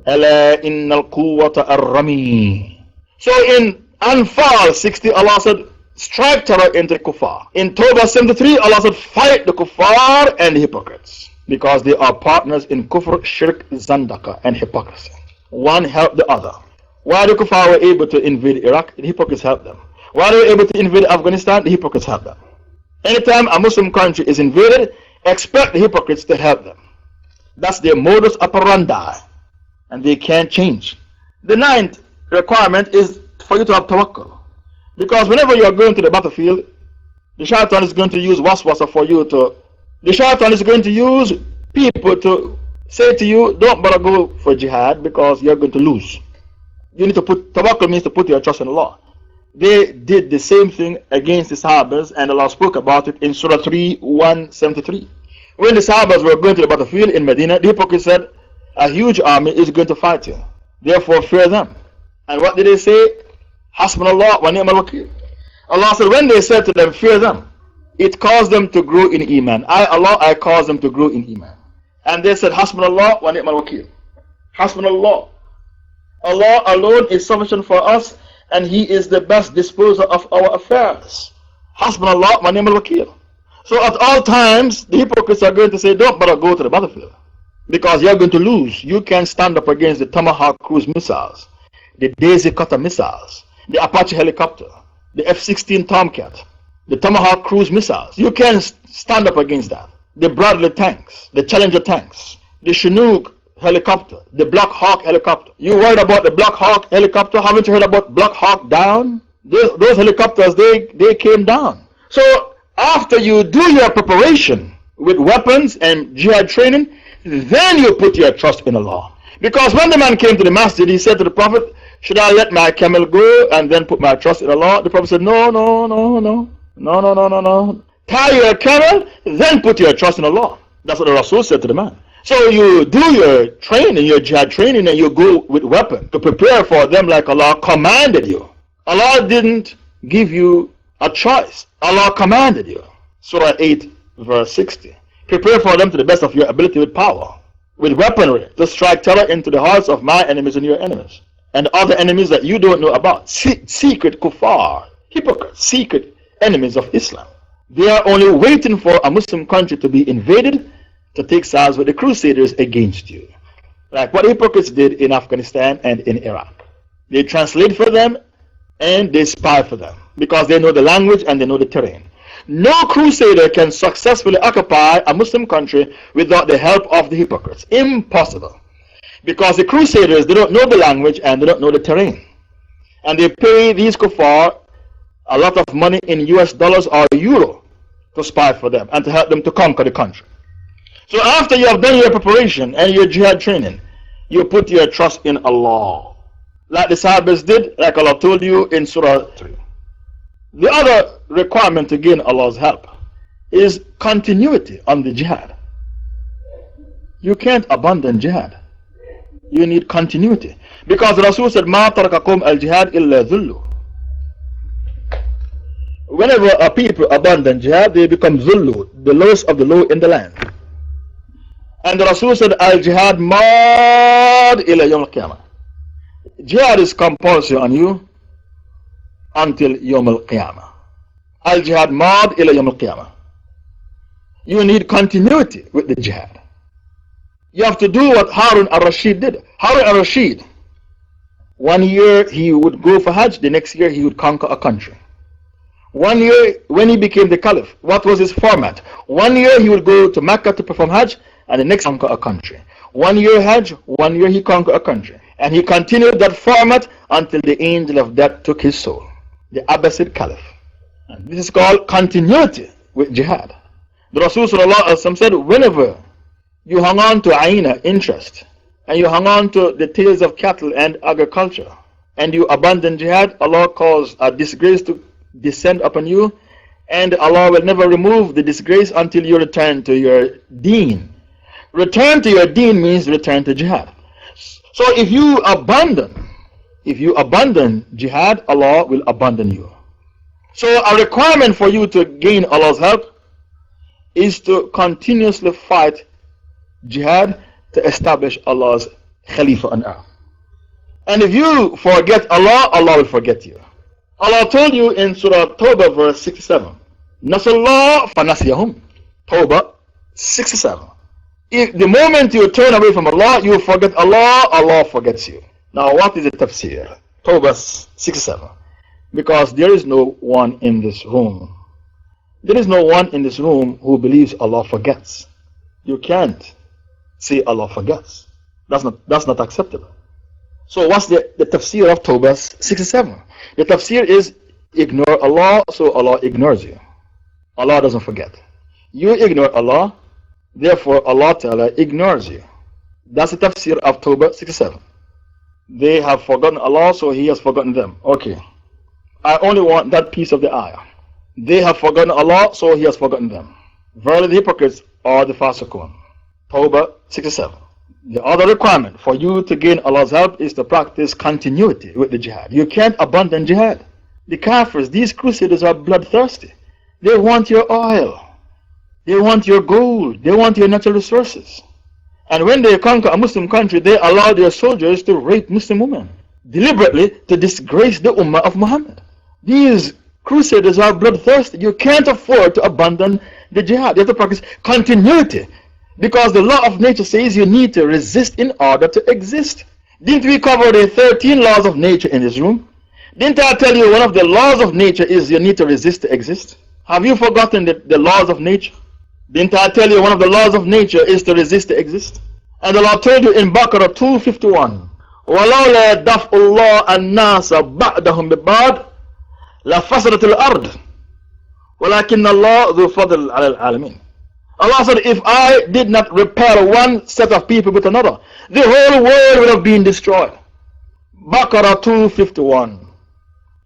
Ala innal quwwata ar-rami. So in Anfal 60, Allah said, strike terror into the kuffar. In Tawbah 73, Allah said, fight the kuffar and the hypocrites. Because they are partners in kufr, shirk, zandaka, and hypocrisy. One helped the other. Why the kuffar were able to invade Iraq, the hypocrites helped them. Why they were able to invade Afghanistan, the hypocrites helped them. Anytime a Muslim country is invaded, expect the hypocrites to help them. That's their modus operandi. And they can't change. The ninth requirement is for you to have tawakkul. Because whenever you are going to the battlefield, the shaitan is going to use waswasa for you to. The shaitan is going to use people to say to you, don't bother go for jihad because you're going to lose. You need to put, tawakkul means to put your trust in Allah. They did the same thing against the Sahabas, and Allah spoke about it in Surah 3, 173. When the Sahabas were going to the battlefield in Medina, the hypocrites said, a huge army is going to fight you. Therefore, fear them. And what did they say? Hasbunallah wa ni'mal wakeel. Allah said, when they said to them, fear them, it caused them to grow in Iman. I caused them to grow in Iman. And they said, Hasbunallah wa ni'mal wakeel. Hasbunallah. Allah alone is sufficient for us, and He is the best disposer of our affairs. Hasbunallah wa ni'mal wakeel. So at all times, the hypocrites are going to say, don't bother go to the battlefield. Because you're going to lose. You can't stand up against the Tomahawk cruise missiles, the Daisy Cutter missiles, the Apache helicopter, the F-16 Tomcat, the Tomahawk cruise missiles. You can't stand up against that. The Bradley tanks, the Challenger tanks, the Chinook helicopter, the Black Hawk helicopter. You worried about the Black Hawk helicopter? Haven't you heard about Black Hawk down? Those helicopters, they came down. So after you do your preparation with weapons and jihad training, then you put your trust in Allah. Because when the man came to the masjid, he said to the Prophet, should I let my camel go and then put my trust in Allah? The Prophet said, no. Tie your camel, then put your trust in Allah. That's what the Rasul said to the man. So you do your training, your jihad training, and you go with weapon to prepare for them like Allah commanded you. Allah didn't give you a choice. Allah commanded you. Surah 8 verse 60. Prepare for them to the best of your ability with power, with weaponry, to strike terror into the hearts of my enemies and your enemies, and other enemies that you don't know about. Secret kuffar, hypocrites, secret enemies of Islam. They are only waiting for a Muslim country to be invaded to take sides with the Crusaders against you. Like what hypocrites did in Afghanistan and in Iraq. They translate for them and they spy for them because they know the language and they know the terrain. No crusader can successfully occupy a Muslim country without the help of the hypocrites. Impossible. Because the crusaders, they don't know the language and they don't know the terrain. And they pay these kuffar a lot of money in US dollars or euro to spy for them and to help them to conquer the country. So after you have done your preparation and your jihad training, you put your trust in Allah. Like the Sahabas did, like Allah told you in Surah 3. The other requirement to gain Allah's help is continuity on the jihad. You can't abandon jihad. You need continuity. Because the Rasul said, مَا تَرَكَكُمْ الْجِهَادِ إِلَّا ذُلُّ. Whenever a people abandon jihad, they become zullu, the lowest of the low in the land. And the Rasul said, Al-Jihad mad ila yawm al-qiyamah. Jihad is compulsory on you until yawm al-qiyamah. Al-Jihad mad ila yawm al-qiyamah. You need continuity with the jihad. You have to do what Harun al-Rashid did. Harun al-Rashid, 1 year he would go for Hajj, the next year he would conquer a country. 1 year when he became the Caliph, what was his format? 1 year he would go to Mecca to perform Hajj, and the next conquer a country. 1 year Hajj, 1 year he conquered a country. And he continued that format until the angel of death took his soul, the Abbasid Caliph. And this is called continuity with jihad. The Rasul said, whenever you hang on to aina, interest, and you hang on to the tails of cattle and agriculture, and you abandon jihad, Allah caused a disgrace to descend upon you, and Allah will never remove the disgrace until you return to your deen. Return to your deen means return to jihad. So if you abandon jihad, Allah will abandon you. So a requirement for you to gain Allah's help is to continuously fight jihad to establish Allah's Khalifa on earth. And if you forget Allah, Allah will forget you. Allah told you in Surah Tawbah verse 67, Nasallah fanasiyahum. Tawbah 67. If the moment you turn away from Allah, you forget Allah, Allah forgets you. Now what is the tafsir? Tawbah 67. Because there is no one in this room. There is no one in this room who believes Allah forgets. You can't say Allah forgets. That's not acceptable. So what's the tafsir of Tawbah 67? The tafsir is ignore Allah, so Allah ignores you. Allah doesn't forget. You ignore Allah, therefore Allah Ta'ala ignores you. That's the tafsir of Tawbah 67. They have forgotten Allah, so He has forgotten them. Okay. I only want that piece of the ayah. They have forgotten Allah, so He has forgotten them. Verily the hypocrites are the fasiqun. Tawbah 67. The other requirement for you to gain Allah's help is to practice continuity with the jihad. You can't abandon jihad. The kafirs, these crusaders are bloodthirsty. They want your oil. They want your gold. They want your natural resources. And when they conquer a Muslim country, they allow their soldiers to rape Muslim women, deliberately to disgrace the Ummah of Muhammad. These crusaders are bloodthirsty. You can't afford to abandon the jihad. You have to practice continuity. Because the law of nature says you need to resist in order to exist. Didn't we cover the 13 laws of nature in this room? Didn't I tell you one of the laws of nature is you need to resist to exist? Have you forgotten the laws of nature? Didn't I tell you one of the laws of nature is to resist to exist? And Allah told you in Baqarah 251, وَلَوْلَا دَفْءُ اللَّهِ النَّاسَ بَعْدَهُمْ بِبَعْضٍ لَفَسَدَتِ الْأَرْضِ وَلَكِنَّ اللَّهَ ذُو فَضْلٍ عَلَى الْعَالَمِينَ. Allah said, if I did not repel one set of people with another, the whole world would have been destroyed. Baqarah 251.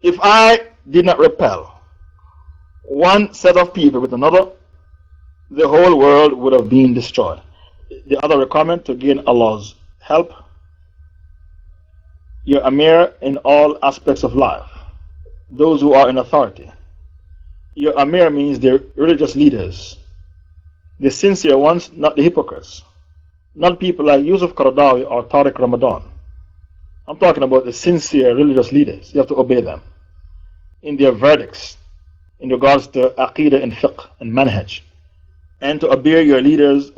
If I did not repel one set of people with another, the whole world would have been destroyed. the other requirement to gain Allah's help, you're Amir in all aspects of life. Those who are in authority. Your Amir means they're religious leaders. The sincere ones, not the hypocrites. Not people like Yusuf Qaradawi or Tariq Ramadan. I'm talking about the sincere religious leaders. You have to obey them in their verdicts in regards to Aqidah and Fiqh and Manhaj. And to obey your leaders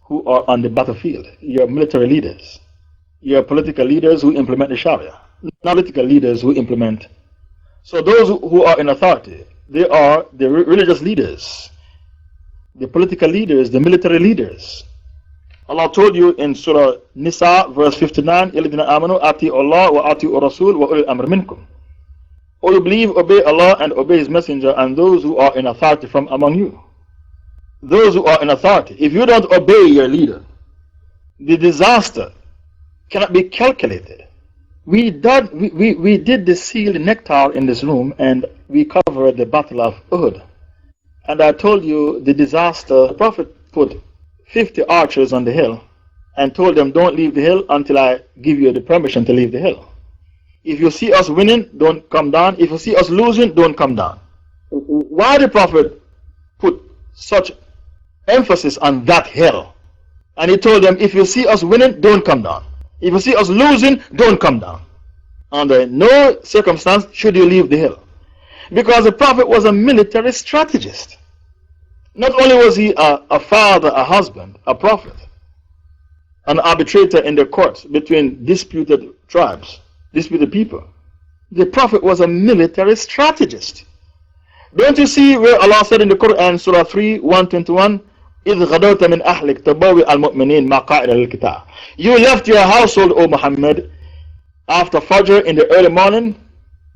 who are on the battlefield. Your military leaders. Your political leaders who implement the Sharia. Not political leaders who implement. So those who are in authority, they are the religious leaders, the political leaders, the military leaders. Allah told you in Surah Nisa, verse 59, يَلِذِينَ آمَنُوا أَطِيعُوا اللَّهَ وَأَطِيعُوا الرَّسُولَ وَأُولِي الْأَمْرِ مِنْكُمْ. All who believe, obey Allah and obey His Messenger and those who are in authority from among you. Those who are in authority. If you don't obey your leader, the disaster cannot be calculated. We did the sealed nectar in this room and we covered the Battle of Uhud. And I told you the disaster. The Prophet put 50 archers on the hill and told them, don't leave the hill until I give you the permission to leave the hill. If you see us winning, don't come down. If you see us losing, don't come down. Why the Prophet put such emphasis on that hill? And he told them, if you see us winning, don't come down. If you see us losing, don't come down. Under no circumstance should you leave the hill. Because the Prophet was a military strategist. Not only was he a father, a husband, a prophet, an arbitrator in the courts between disputed tribes, disputed people. The Prophet was a military strategist. Don't you see where Allah said in the Quran, Surah 3, 121, إِذْ غَدَوْتَ مِنْ أَهْلِكَ تَبَوِّئَ الْمُؤْمِنِينَ مَقَاعِدَ لِلْقِتَالِ. You left your household, O Muhammad, after Fajr in the early morning,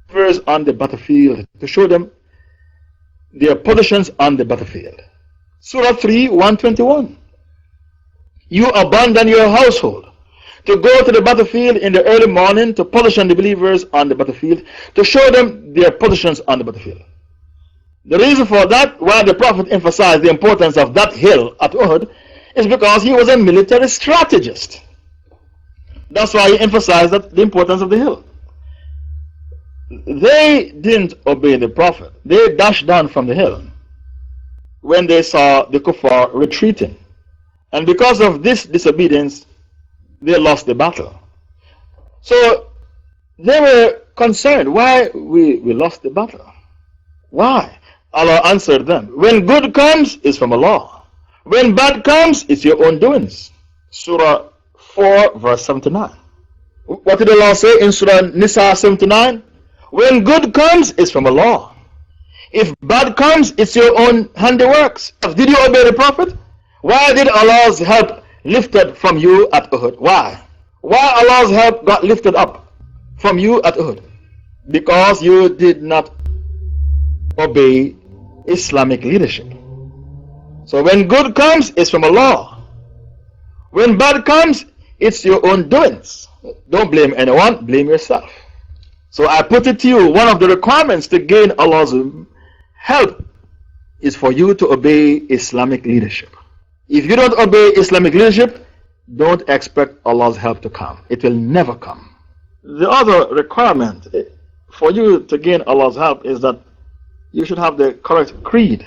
first on the battlefield, to show them their positions on the battlefield. Surah 3, 121. You abandon your household to go to the battlefield in the early morning to position the believers on the battlefield, to show them their positions on the battlefield. The reason for that, why the Prophet emphasized the importance of that hill at Uhud, is because he was a military strategist. That's why he emphasized the importance of the hill. They didn't obey the Prophet. They dashed down from the hill when they saw the kuffar retreating. And because of this disobedience, they lost the battle. So they were concerned why we lost the battle. Why? Allah answered them, when good comes, it's from Allah. When bad comes, it's your own doings. Surah 4, verse 79. What did Allah say in Surah Nisa 79? When good comes, it's from Allah. If bad comes, it's your own handiworks. Did you obey the Prophet? Why did Allah's help lifted from you at Uhud? Why? Why Allah's help got lifted up from you at Uhud? Because you did not obey Islamic leadership. So when good comes, it's from Allah. When bad comes, it's your own doings. Don't blame anyone, blame yourself. So I put it to you, one of the requirements to gain Allah's help is for you to obey Islamic leadership. If you don't obey Islamic leadership, don't expect Allah's help to come. It will never come. The other requirement for you to gain Allah's help is that you should have the correct creed.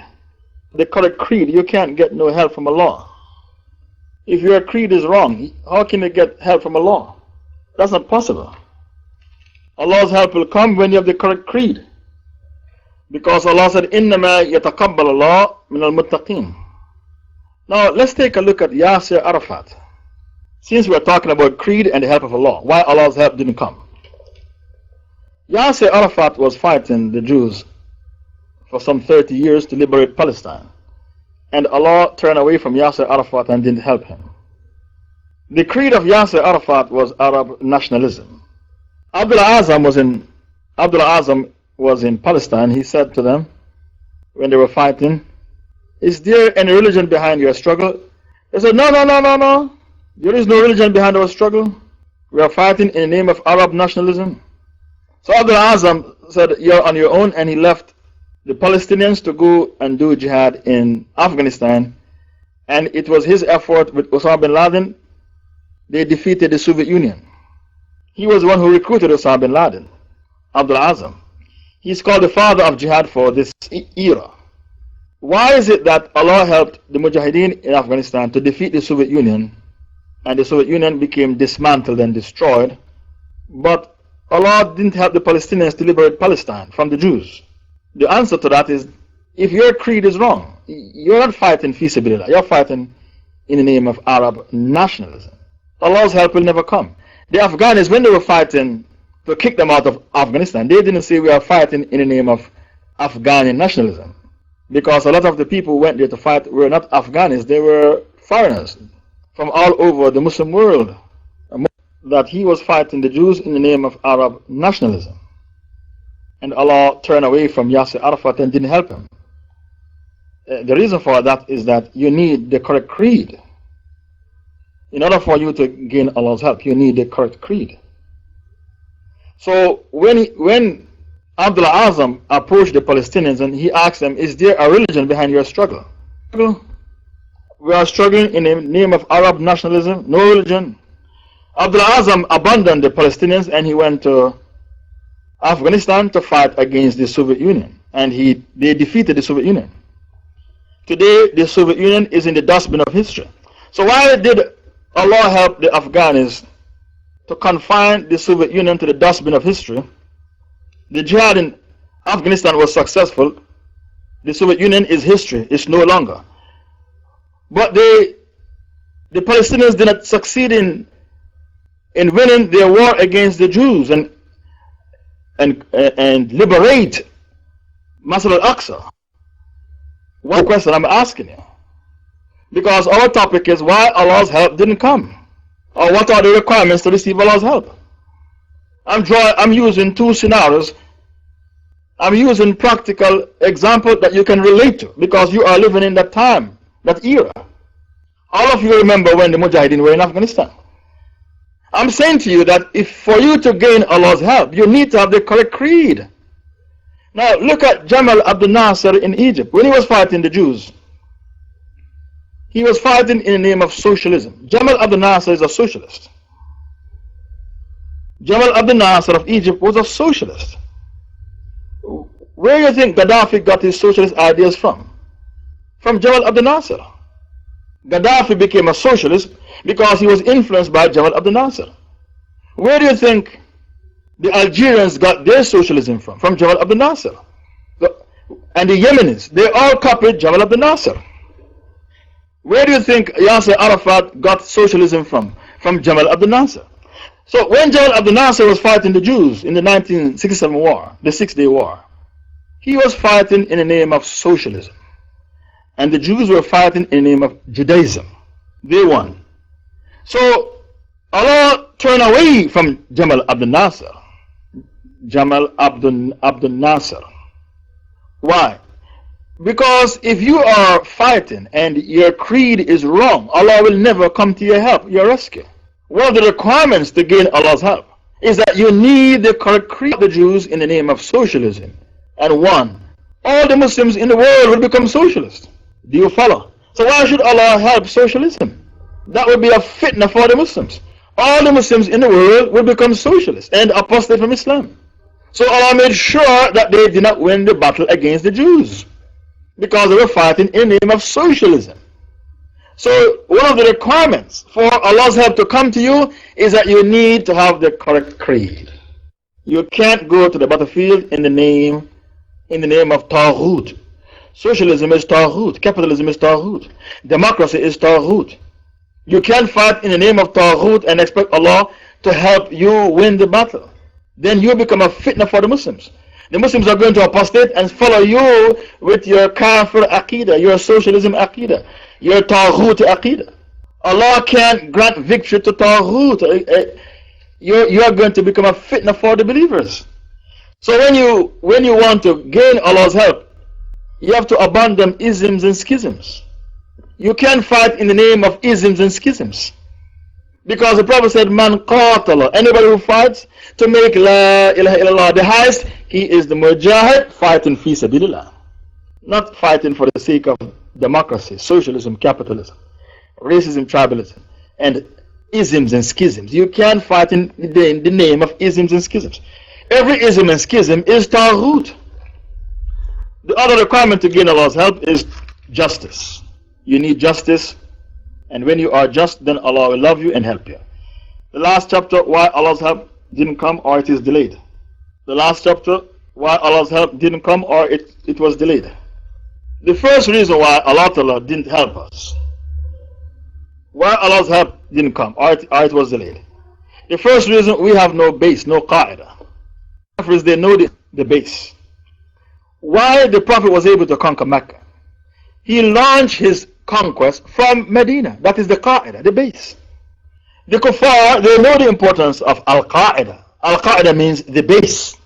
The correct creed, you can't get no help from Allah. If your creed is wrong, how can you get help from Allah? That's not possible. Allah's help will come when you have the correct creed. Because Allah said, إِنَّمَا يَتَقَبَّلَ اللَّهُ مِنَ الْمُتَّقِينَ. Now let's take a look at Yasir Arafat. Since we're talking about creed and the help of Allah, why Allah's help didn't come. Yasir Arafat was fighting the Jews for some 30 years to liberate Palestine. And Allah turned away from Yasir Arafat and didn't help him. The creed of Yasir Arafat was Arab nationalism. Abdullah Azam was in Palestine. He said to them, when they were fighting, is there any religion behind your struggle? They said, no. There is no religion behind our struggle. We are fighting in the name of Arab nationalism. So Abdullah Azam said, you're on your own, and he left the Palestinians to go and do jihad in Afghanistan. and it was his effort with Osama bin Laden, they defeated the Soviet Union. He was the one who recruited Osama bin Laden, Abdullah Azam. He's called the father of jihad for this era. Why is it that Allah helped the Mujahideen in Afghanistan to defeat the Soviet Union, and the Soviet Union became dismantled and destroyed, but Allah didn't help the Palestinians to liberate Palestine from the Jews? The answer to that is, if your creed is wrong, you're not fighting fi sabilillah, you're fighting in the name of Arab nationalism. Allah's help will never come. The Afghans, when they were fighting to kick them out of Afghanistan, they didn't say we are fighting in the name of Afghani nationalism. Because a lot of the people who went there to fight were not Afghans, they were foreigners from all over the Muslim world. That he was fighting the Jews in the name of Arab nationalism. And Allah turned away from Yasser Arafat and didn't help him. The reason for that is that you need the correct creed. In order for you to gain Allah's help, you need the correct creed. So when Abdullah Azam approached the Palestinians and he asked them, is there a religion behind your struggle? We are struggling in the name of Arab nationalism, no religion. Abdullah Azam abandoned the Palestinians and he went to Afghanistan to fight against the Soviet Union. And they defeated the Soviet Union. Today, the Soviet Union is in the dustbin of history. So why did Allah help the Afghans to confine the Soviet Union to the dustbin of history? The jihad in Afghanistan was successful. The Soviet Union is history, it's no longer. But the Palestinians did not succeed in winning their war against the Jews and liberate Masjid al-Aqsa. One question I'm asking you. Because our topic is why Allah's help didn't come. Or what are the requirements to receive Allah's help? I'm using two scenarios. I'm using practical examples that you can relate to because you are living in that time, that era. All of you remember when the Mujahideen were in Afghanistan. I'm saying to you that if for you to gain Allah's help, you need to have the correct creed. Now look at Jamal Abdel Nasser in Egypt. When he was fighting the Jews, he was fighting in the name of socialism. Jamal Abdel Nasser is a socialist. Jamal Abdel Nasser of Egypt was a socialist. Where do you think Gaddafi got his socialist ideas from? From Jamal Abdel Nasser. Gaddafi became a socialist because he was influenced by Jamal Abdel Nasser. Where do you think the Algerians got their socialism from? From Jamal Abdel Nasser. And the Yemenis, they all copied Jamal Abdel Nasser. Where do you think Yasser Arafat got socialism from? From Jamal Abdel Nasser. So when Jamal Abdel Nasser was fighting the Jews in the 1967 war, the 6-day war, he was fighting in the name of socialism. And the Jews were fighting in the name of Judaism. They won. So Allah turned away from Jamal Abdel Nasser. Jamal Abdel Nasser. Why? Because if you are fighting and your creed is wrong, Allah will never come to your help, your rescue. One of the requirements to gain Allah's help is that you need the correct creed of the Jews in the name of socialism. And one, all the Muslims in the world will become socialists. Do you follow? So why should Allah help socialism? That would be a fitna for the Muslims. All the Muslims in the world will become socialists and apostate from Islam. So Allah made sure that they did not win the battle against the Jews, because they were fighting in the name of socialism. So one of the requirements for Allah's help to come to you is that you need to have the correct creed. You can't go to the battlefield in the name of Taghut. Socialism is Taghut. Capitalism is Taghut. Democracy is Taghut. You can't fight in the name of Taghut and expect Allah to help you win the battle. Then you become a fitna for the Muslims. The Muslims are going to apostate and follow you with your kafir aqidah, your socialism aqidah, your Taghut aqidah. Allah can't grant victory to Taghut. You are going to become a fitna for the believers. So when you want to gain Allah's help, you have to abandon isms and schisms. You can't fight in the name of isms and schisms. Because the Prophet said, Man qatala, anybody who fights to make La ilaha illallah the highest, he is the mujahid fighting fi sabilillah. Not fighting for the sake of democracy, socialism, capitalism, racism, tribalism, and isms and schisms. You can't fight in the name of isms and schisms. Every ism and schism is Taghut. The other requirement to gain Allah's help is justice. You need justice, and when you are just, then Allah will love you and help you. The last chapter, why Allah's help didn't come or it is delayed. The last chapter, why Allah's help didn't come or it was delayed. The first reason why Allah Ta'ala didn't help us, why Allah's help didn't come or it was delayed. The first reason, we have no base, no qaida. They know the base. Why the Prophet was able to conquer Mecca? He launched his conquest from Medina. That is the qaida, the base. The kuffar, they know the importance of al-qaida. Al-qaida means the base,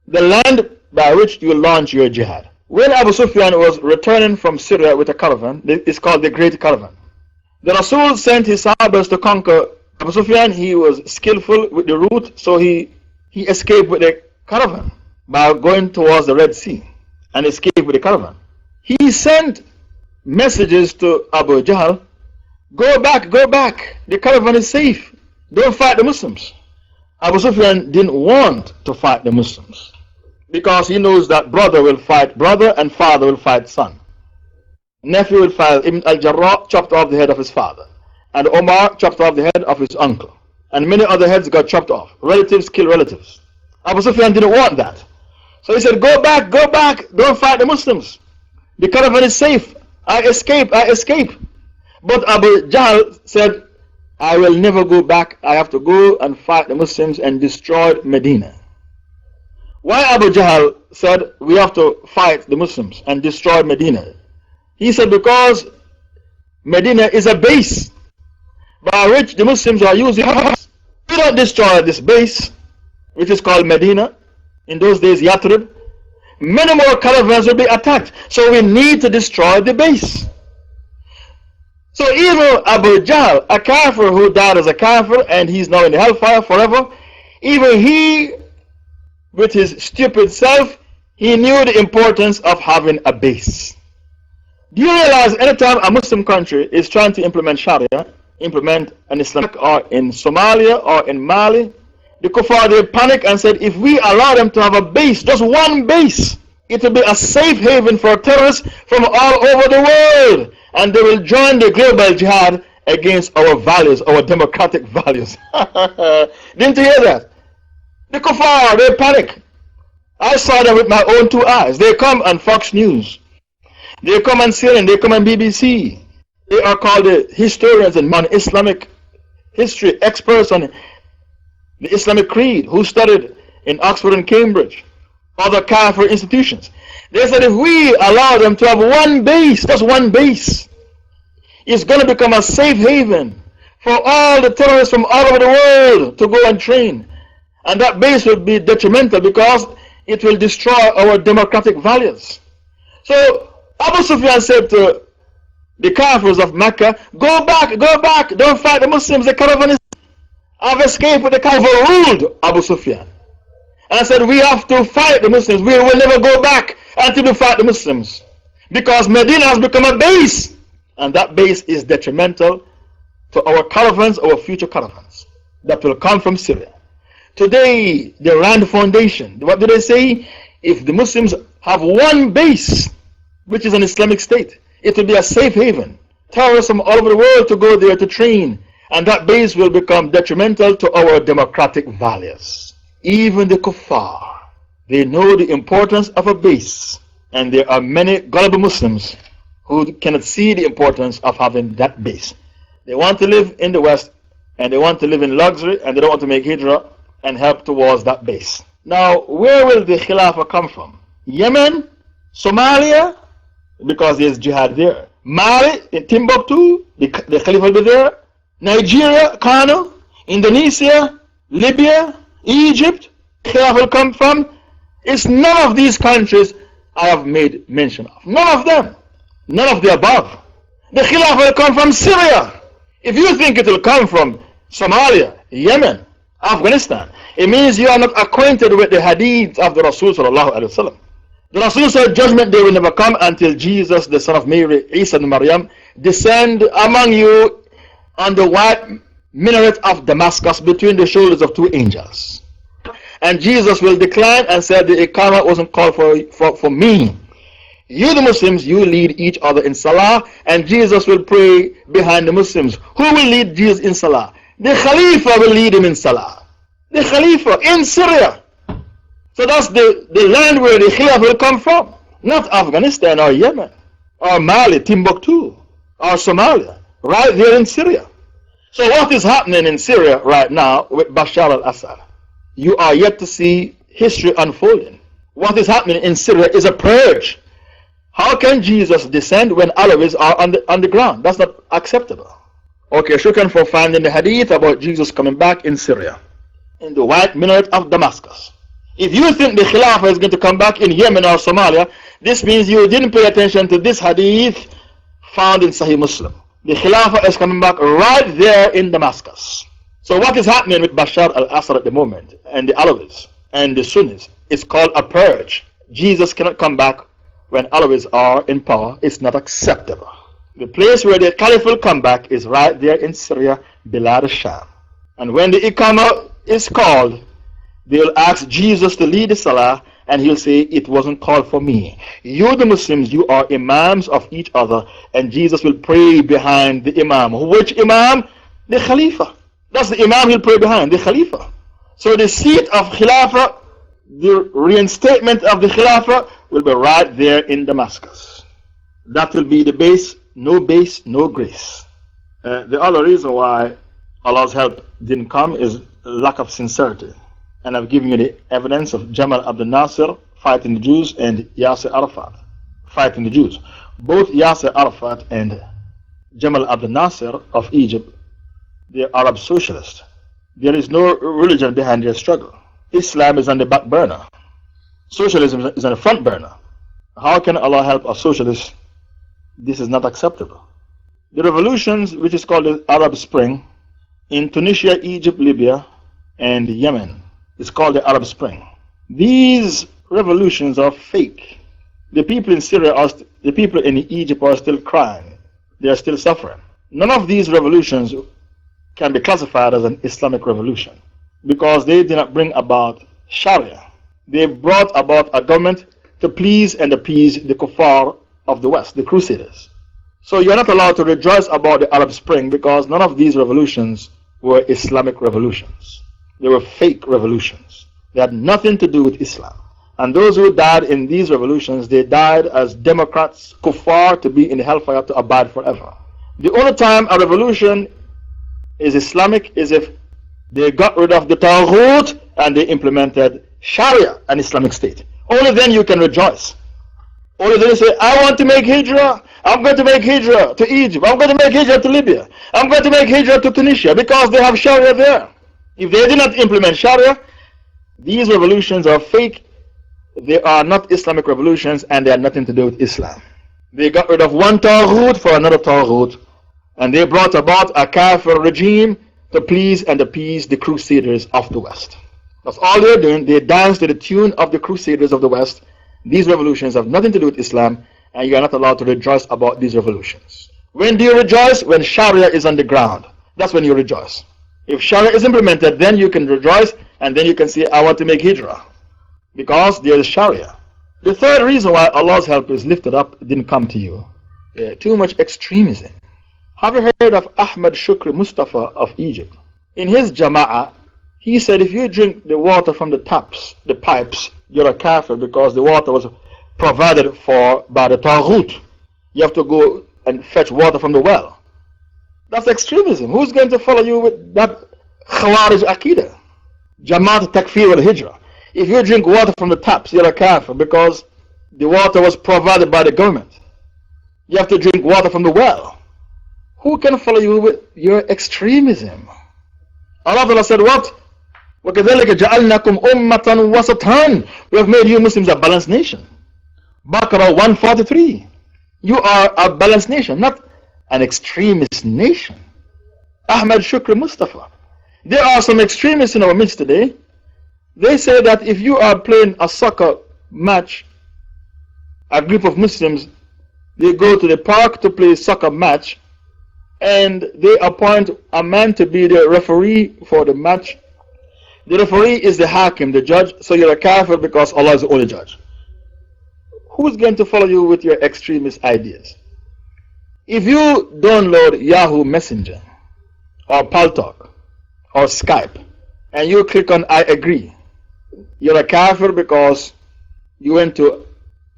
the land by which you launch your jihad. When Abu Sufyan was returning from Syria with a caravan, it's called the Great Caravan. The Rasul sent his sahabas to conquer Abu Sufyan. He was skillful with the route, so he escaped with the caravan by going towards the Red Sea and escaped with the caravan. He sent messages to Abu Jahl, go back, the caravan is safe, don't fight the Muslims. Abu Sufyan didn't want to fight the Muslims because he knows that brother will fight brother and father will fight son. Nephew will fight. Ibn al-Jarrah chopped off the head of his father, and Omar chopped off the head of his uncle, and many other heads got chopped off. Relatives kill relatives. Abu Sufyan didn't want that, so he said, go back, don't fight the Muslims, the caravan is safe, I escape. But Abu Jahl said, I will never go back, I have to go and fight the Muslims, and destroy Medina. Why Abu Jahl said we have to fight the Muslims and destroy Medina? He said because Medina is a base by which the Muslims are using. We don't destroy this base, which is called Medina, in those days Yathrib, many more caravans will be attacked. So we need to destroy the base. So even Abu Jahl, a kafir who died as a kafir and he's now in the hellfire forever, even he, with his stupid self, he knew the importance of having a base. Do you realize anytime a Muslim country is trying to implement Sharia, implement an Islamic, or in Somalia or in Mali, the kuffar, they panic and said, if we allow them to have a base, just one base, it will be a safe haven for terrorists from all over the world, and they will join the global jihad against our values, our democratic values. Didn't you hear that? The kuffar, they panic. I saw them with my own two eyes. They come on Fox News, they come on CNN, they come on BBC. They are called the historians and non-Islamic history experts on the Islamic creed, who studied in Oxford and Cambridge, other kafir institutions. They said if we allow them to have one base, just one base, it's going to become a safe haven for all the terrorists from all over the world to go and train. And that base will be detrimental because it will destroy our democratic values. So Abu Sufyan said to the kafirs of Mecca, go back, don't fight the Muslims, the caravan is. I've escaped with the kafir ruled Abu Sufyan. And I said, we have to fight the Muslims. We will never go back until we fight the Muslims. Because Medina has become a base. And that base is detrimental to our caravans, our future caravans that will come from Syria. Today, the Rand Foundation, what do they say? If the Muslims have one base, which is an Islamic state, it will be a safe haven. Terrorists from all over the world to go there to train. And that base will become detrimental to our democratic values. Even the kuffar, they know the importance of a base. And there are many gullible Muslims who cannot see the importance of having that base. They want to live in the West, and they want to live in luxury, and they don't want to make hijrah and help towards that base. Now, where will the Khilafah come from? Yemen? Somalia? Because there's jihad there. Mali, in Timbuktu, the Khalifa will be there. Nigeria, Kano, Indonesia, Libya, Egypt, Khilafah will come from. It's none of these countries I have made mention of. None of them. None of the above. The Khilafah will come from Syria. If you think it will come from Somalia, Yemen, Afghanistan, it means you are not acquainted with the hadith of the Rasul sallallahu alaihi wasallam. The Rasul said judgment day will never come until Jesus, the son of Mary, Isa and Maryam, descend among you on the white minaret of Damascus between the shoulders of two angels. And Jesus will decline and say the Iqamah wasn't called for me. You the Muslims, you lead each other in Salah, and Jesus will pray behind the Muslims. Who will lead Jesus in Salah? The Khalifa will lead him in Salah. The Khalifa in Syria. So that's the land where the Khilaf will come from. Not Afghanistan or Yemen or Mali, Timbuktu or Somalia. Right there in Syria. So what is happening in Syria right now with Bashar al-Assad? You are yet to see history unfolding. What is happening in Syria is a purge. How can Jesus descend when Alawites are on the ground? That's not acceptable. Okay, shukran for finding the hadith about Jesus coming back in Syria, in the white minaret of Damascus. If you think the Khilafah is going to come back in Yemen or Somalia, this means you didn't pay attention to this hadith found in Sahih Muslim. The Khilafah is coming back right there in Damascus. So what is happening with Bashar al-Assad at the moment, and the Alawites and the Sunnis, is called a purge. Jesus cannot come back when Alawites are in power. It's not acceptable. The place where the Caliph will come back is right there in Syria, Bilad al-Sham. And when the Iqamah is called, they'll ask Jesus to lead the Salah, and he'll say, it wasn't called for me. You the Muslims, you are imams of each other, and Jesus will pray behind the Imam. Which Imam? The Khalifa. That's the Imam he'll pray behind, the Khalifa. So the seat of Khilafah, the reinstatement of the Khilafah, will be right there in Damascus. That will be the base, no grace. The other reason why Allah's help didn't come is lack of sincerity. And I've given you the evidence of Jamal Abdel Nasser fighting the Jews and Yasser Arafat fighting the Jews. Both Yasser Arafat and Jamal Abdel Nasser of Egypt, they're Arab socialists. There is no religion behind their struggle. Islam is on the back burner. Socialism is on the front burner. How can Allah help a socialist? This is not acceptable. The revolutions, which is called the Arab Spring, in Tunisia, Egypt, Libya, and Yemen, is called the Arab Spring. These revolutions are fake. The people in Syria, the people in Egypt are still crying. They are still suffering. None of these revolutions can be classified as an Islamic revolution because they did not bring about Sharia. They brought about a government to please and appease the kuffar of the West, the Crusaders. So you're not allowed to rejoice about the Arab Spring because none of these revolutions were Islamic revolutions. They were fake revolutions. They had nothing to do with Islam. And those who died in these revolutions, they died as Democrats, kuffar, to be in the hellfire to abide forever. The only time a revolution is Islamic is if they got rid of the Taghut and they implemented Sharia, an Islamic state. Only then you can rejoice. Only then you say, I want to make hijrah. I'm going to make hijrah to Egypt. I'm going to make hijrah to Libya. I'm going to make hijrah to Tunisia because they have Sharia there. If they did not implement Sharia, these revolutions are fake. They are not Islamic revolutions and they have nothing to do with Islam. They got rid of one Taghut for another Taghut, and they brought about a Kafir regime to please and appease the Crusaders of the West. That's all they're doing. They dance to the tune of the Crusaders of the West. These revolutions have nothing to do with Islam, and you are not allowed to rejoice about these revolutions. When do you rejoice? When Sharia is on the ground. That's when you rejoice. If Sharia is implemented, then you can rejoice, and then you can say, I want to make hijrah, because there is Sharia. The third reason why Allah's help is lifted up didn't come to you. Too much extremism. Have you heard of Ahmad Shukri Mustafa of Egypt? In his Jama'ah, he said if you drink the water from the taps, the pipes, you're a kafir because the water was provided for by the Taghut. You have to go and fetch water from the well. That's extremism. Who's going to follow you with that Khawarij Aqidah? Jamaat Takfir al-Hijrah. If you drink water from the taps, you're a kafir because the water was provided by the government. You have to drink water from the well. Who can follow you with your extremism? Allah said what? وَكَذَلِكَ جَعَلْنَاكُمْ أُمَّةً وَسَطًا. We have made you Muslims a balanced nation. Baqarah 143. You are a balanced nation, not an extremist nation. Ahmad Shukri Mustafa. There are some extremists in our midst today. They say that if you are playing a soccer match a group of Muslims, they go to the park to play a soccer match, and they appoint a man to be the referee for the match. The referee is the hakim, the judge, so you're a kafir because Allah is the only judge. Who's going to follow you with your extremist ideas? If you download Yahoo Messenger or Paltalk or Skype and you click on I agree, you're a kafir because you went to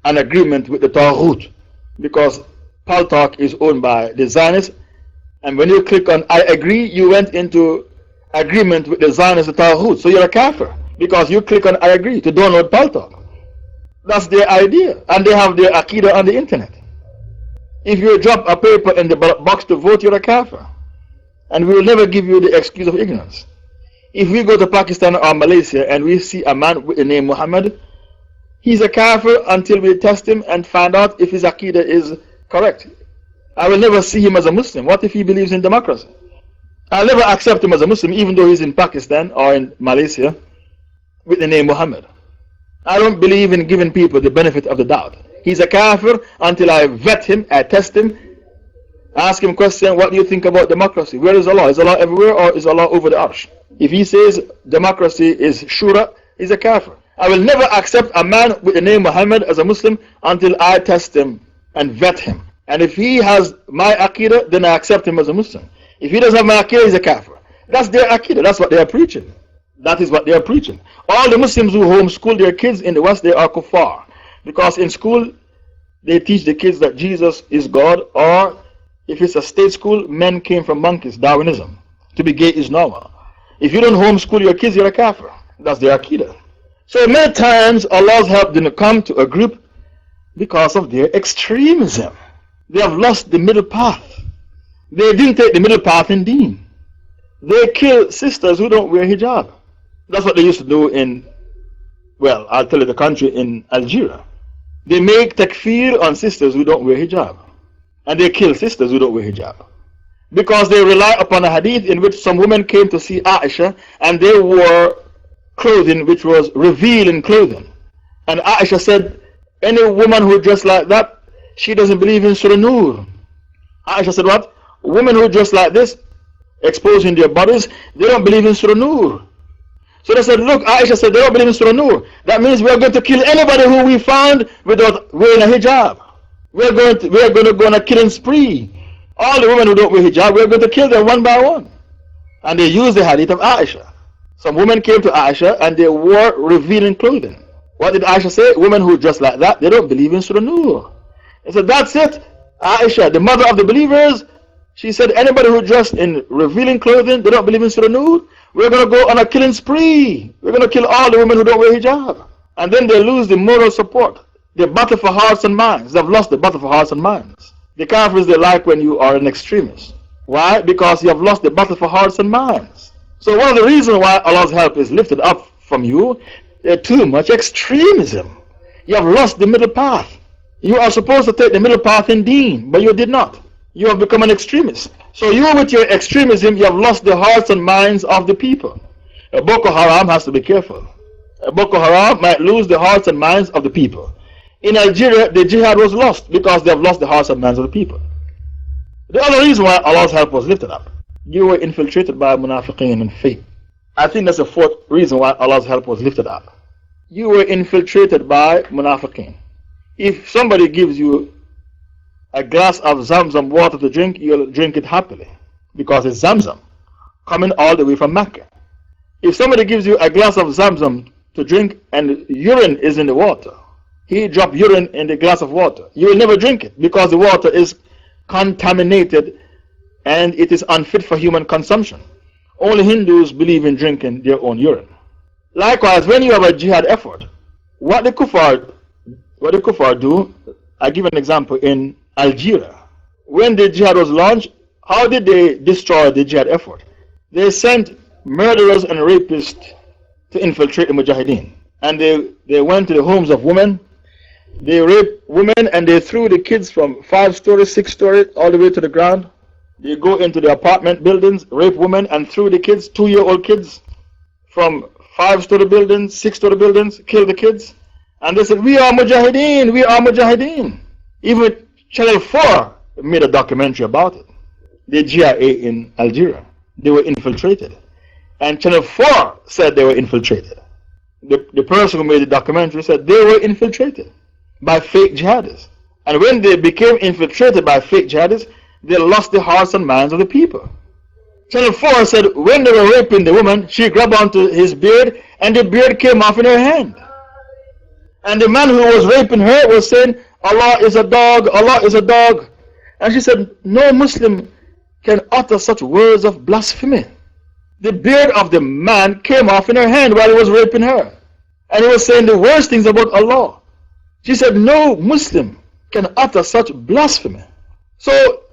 an agreement with the Taghut, because Paltalk is owned by the Zionists, and when you click on I agree, you went into agreement with the Zionists, the Taghut, so you're a kafir because you click on I agree to download Paltalk. That's their idea, and they have their Aqidah on the internet. If you drop a paper in the box to vote, you're a kafir, and we will never give you the excuse of ignorance. If we go to Pakistan or Malaysia and we see a man with the name Muhammad, he's a kafir until we test him and find out if his Aqidah is correct. I will never see him as a Muslim. What if he believes in democracy? I'll never accept him as a Muslim even though he's in Pakistan or in Malaysia with the name Muhammad. I don't believe in giving people the benefit of the doubt. He's a kafir until I vet him, I test him, ask him a question, what do you think about democracy? Where is Allah? Is Allah everywhere or is Allah over the arsh? If he says democracy is shura, he's a kafir. I will never accept a man with the name Muhammad as a Muslim until I test him and vet him. And if he has my Aqidah, then I accept him as a Muslim. If he doesn't have my Aqidah, he's a kafir. That's their Aqidah. That's what they are preaching. That is what they are preaching. All the Muslims who homeschool their kids in the West, they are kuffar. Because in school, they teach the kids that Jesus is God, or if it's a state school, men came from monkeys, Darwinism. To be gay is normal. If you don't homeschool your kids, you're a kafir. That's their Aqidah. So many times, Allah's help didn't come to a group because of their extremism. They have lost the middle path. They didn't take the middle path in deen. They kill sisters who don't wear hijab. That's what they used to do in, well, I'll tell you the country, in Algeria. They make takfir on sisters who don't wear hijab. And they kill sisters who don't wear hijab. Because they rely upon a hadith in which some women came to see Aisha and they wore clothing which was revealing clothing. And Aisha said, any woman who dressed like that, she doesn't believe in Surah Nur. Aisha said what? Women who dress like this, exposing their bodies, they don't believe in Surah Nur. So they said, look, Aisha said they don't believe in Surah Nur. That means we are going to kill anybody who we found without wearing a hijab. We are going to go on a killing spree. All the women who don't wear hijab, we are going to kill them one by one. And they used the hadith of Aisha. Some women came to Aisha and they wore revealing clothing. What did Aisha say? Women who dress like that, they don't believe in Surah Nur. He said, that's it. Aisha, the mother of the believers, she said, anybody who dressed in revealing clothing, they don't believe in Surah Nur. We're going to go on a killing spree. We're going to kill all the women who don't wear hijab. And then they lose the moral support. They battle for hearts and minds. They've lost the battle for hearts and minds. The kafirs, they like when you are an extremist. Why? Because you have lost the battle for hearts and minds. So one of the reasons why Allah's help is lifted up from you, there's too much extremism. You have lost the middle path. You are supposed to take the middle path in deen, but you did not. You have become an extremist. So you, with your extremism, you have lost the hearts and minds of the people. Boko Haram has to be careful. Boko Haram might lose the hearts and minds of the people. In Algeria, the jihad was lost because they have lost the hearts and minds of the people. The other reason why Allah's help was lifted up, you were infiltrated by munafiqeen and fake. I think that's the fourth reason why Allah's help was lifted up. You were infiltrated by munafiqeen. If somebody gives you a glass of Zamzam water to drink, you'll drink it happily because it's Zamzam coming all the way from Mecca. If somebody gives you a glass of Zamzam to drink and urine is in the water, he dropped urine in the glass of water, you will never drink it because the water is contaminated and it is unfit for human consumption. Only Hindus believe in drinking their own urine. Likewise, when you have a jihad effort, what the kuffar do, I give an example in Algeria. When the jihad was launched, how did they destroy the jihad effort? They sent murderers and rapists to infiltrate the mujahideen. And they went to the homes of women. They raped women and they threw the kids from 5 stories, 6 stories, all the way to the ground. They go into the apartment buildings, rape women, and threw the kids, 2-year-old kids, from 5-story buildings, 6-story buildings, kill the kids. And they said, we are Mujahideen, we are Mujahideen. Even Channel 4 made a documentary about it. The GIA in Algeria. They were infiltrated. And Channel 4 said they were infiltrated. The person who made the documentary said they were infiltrated by fake jihadists. And when they became infiltrated by fake jihadists, they lost the hearts and minds of the people. Channel 4 said when they were raping the woman, she grabbed onto his beard and the beard came off in her hand. And the man who was raping her was saying, Allah is a dog, Allah is a dog. And she said, no Muslim can utter such words of blasphemy. The beard of the man came off in her hand while he was raping her. And he was saying the worst things about Allah. She said, no Muslim can utter such blasphemy. So,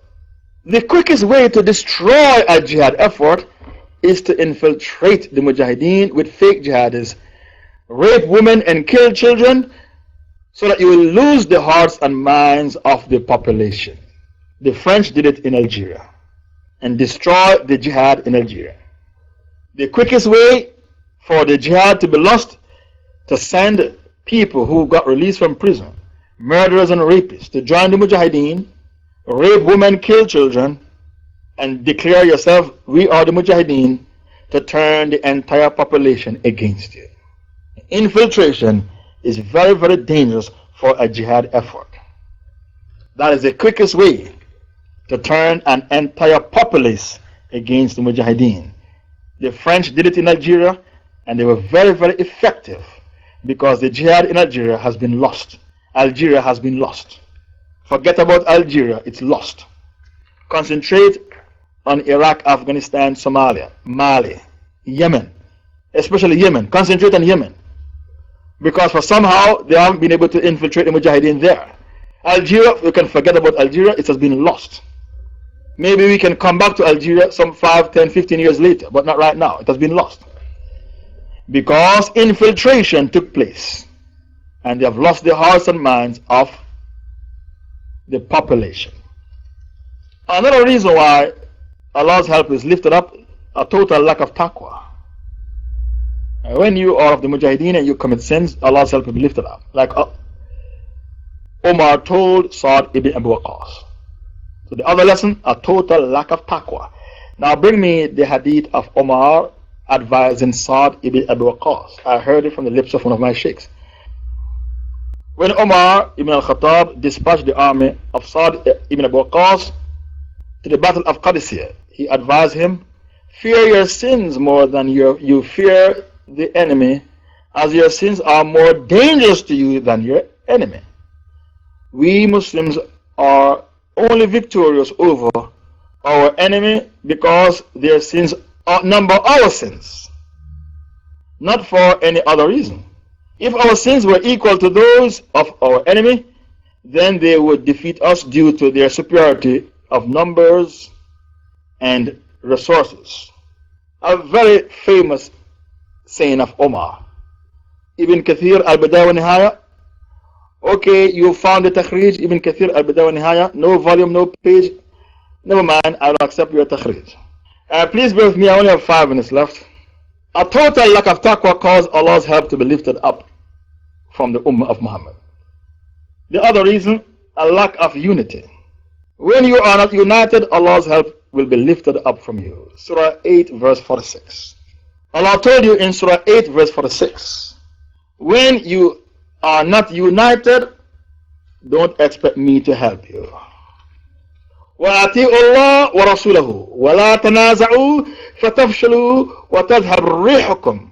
the quickest way to destroy a jihad effort is to infiltrate the Mujahideen with fake jihadists, rape women and kill children, so that you will lose the hearts and minds of the population. The French did it in Algeria and destroyed the jihad in Algeria. The quickest way for the jihad to be lost, to send people who got released from prison, murderers and rapists, to join the Mujahideen, rape women, kill children, and declare yourself, we are the Mujahideen, to turn the entire population against you. Infiltration is very, very dangerous for a jihad effort. That is the quickest way to turn an entire populace against the Mujahideen. The French did it in Algeria, and they were very, very effective because the jihad in Algeria has been lost. Algeria has been lost. Forget about Algeria, it's lost. Concentrate on Iraq, Afghanistan, Somalia, Mali, Yemen, especially Yemen. Concentrate on Yemen. Because for somehow they haven't been able to infiltrate the Mujahideen there. Algeria, we can forget about Algeria, it has been lost. Maybe we can come back to Algeria some 5, 10, 15 years later, but not right now. It has been lost. Because infiltration took place. And they have lost the hearts and minds of the population. Another reason why Allah's help is lifted up, a total lack of taqwa. When you are of the Mujahideen and you commit sins, Allah's help will be lifted up. Like Omar told Sa'd ibn Abu Waqqas. So the other lesson, a total lack of taqwa. Now bring me the hadith of Omar advising Sa'd ibn Abu Waqqas. I heard it from the lips of one of my sheikhs. When Omar ibn al-Khattab dispatched the army of Sa'd ibn Abu Waqqas to the battle of Qadisiyah, he advised him, fear your sins more than you fear the enemy, as your sins are more dangerous to you than your enemy. We Muslims are only victorious over our enemy because their sins outnumber our sins, not for any other reason. If our sins were equal to those of our enemy, then they would defeat us due to their superiority of numbers and resources. A very famous saying of Omar. Ibn Kathir al-Bidayah wa Nihaya. Okay, you found the Takhrij, Ibn Kathir al-Bidayah wa Nihaya. No volume, no page. Never mind, I will accept your Takhrij. Please bear with me, I only have 5 minutes left. A total lack of taqwa caused Allah's help to be lifted up from the Ummah of Muhammad. The other reason, a lack of unity. When you are not united, Allah's help will be lifted up from you. Surah 8 verse 46. Allah told you in Surah 8 verse 46, when you are not united, don't expect me to help you. وَأَطِيعُوا اللَّهَ وَرَسُولَهُ وَلَا تَنَازَعُوا فَتَفْشَلُوا وَتَذْهَبْ رِيحُكُمْ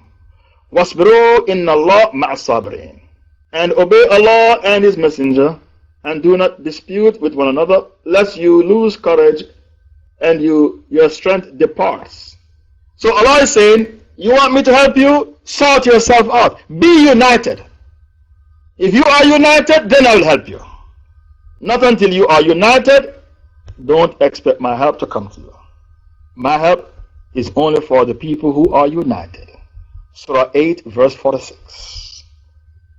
وَاصْبِرُوا إِنَّ اللَّهَ مَعَ الصَّابِرِينَ. And obey Allah and His Messenger, and do not dispute with one another, lest you lose courage and your strength departs. So Allah is saying, you want me to help you? Sort yourself out. Be united. If you are united, then I will help you. Not until you are united, don't expect my help to come to you. My help is only for the people who are united. Surah 8 verse 46.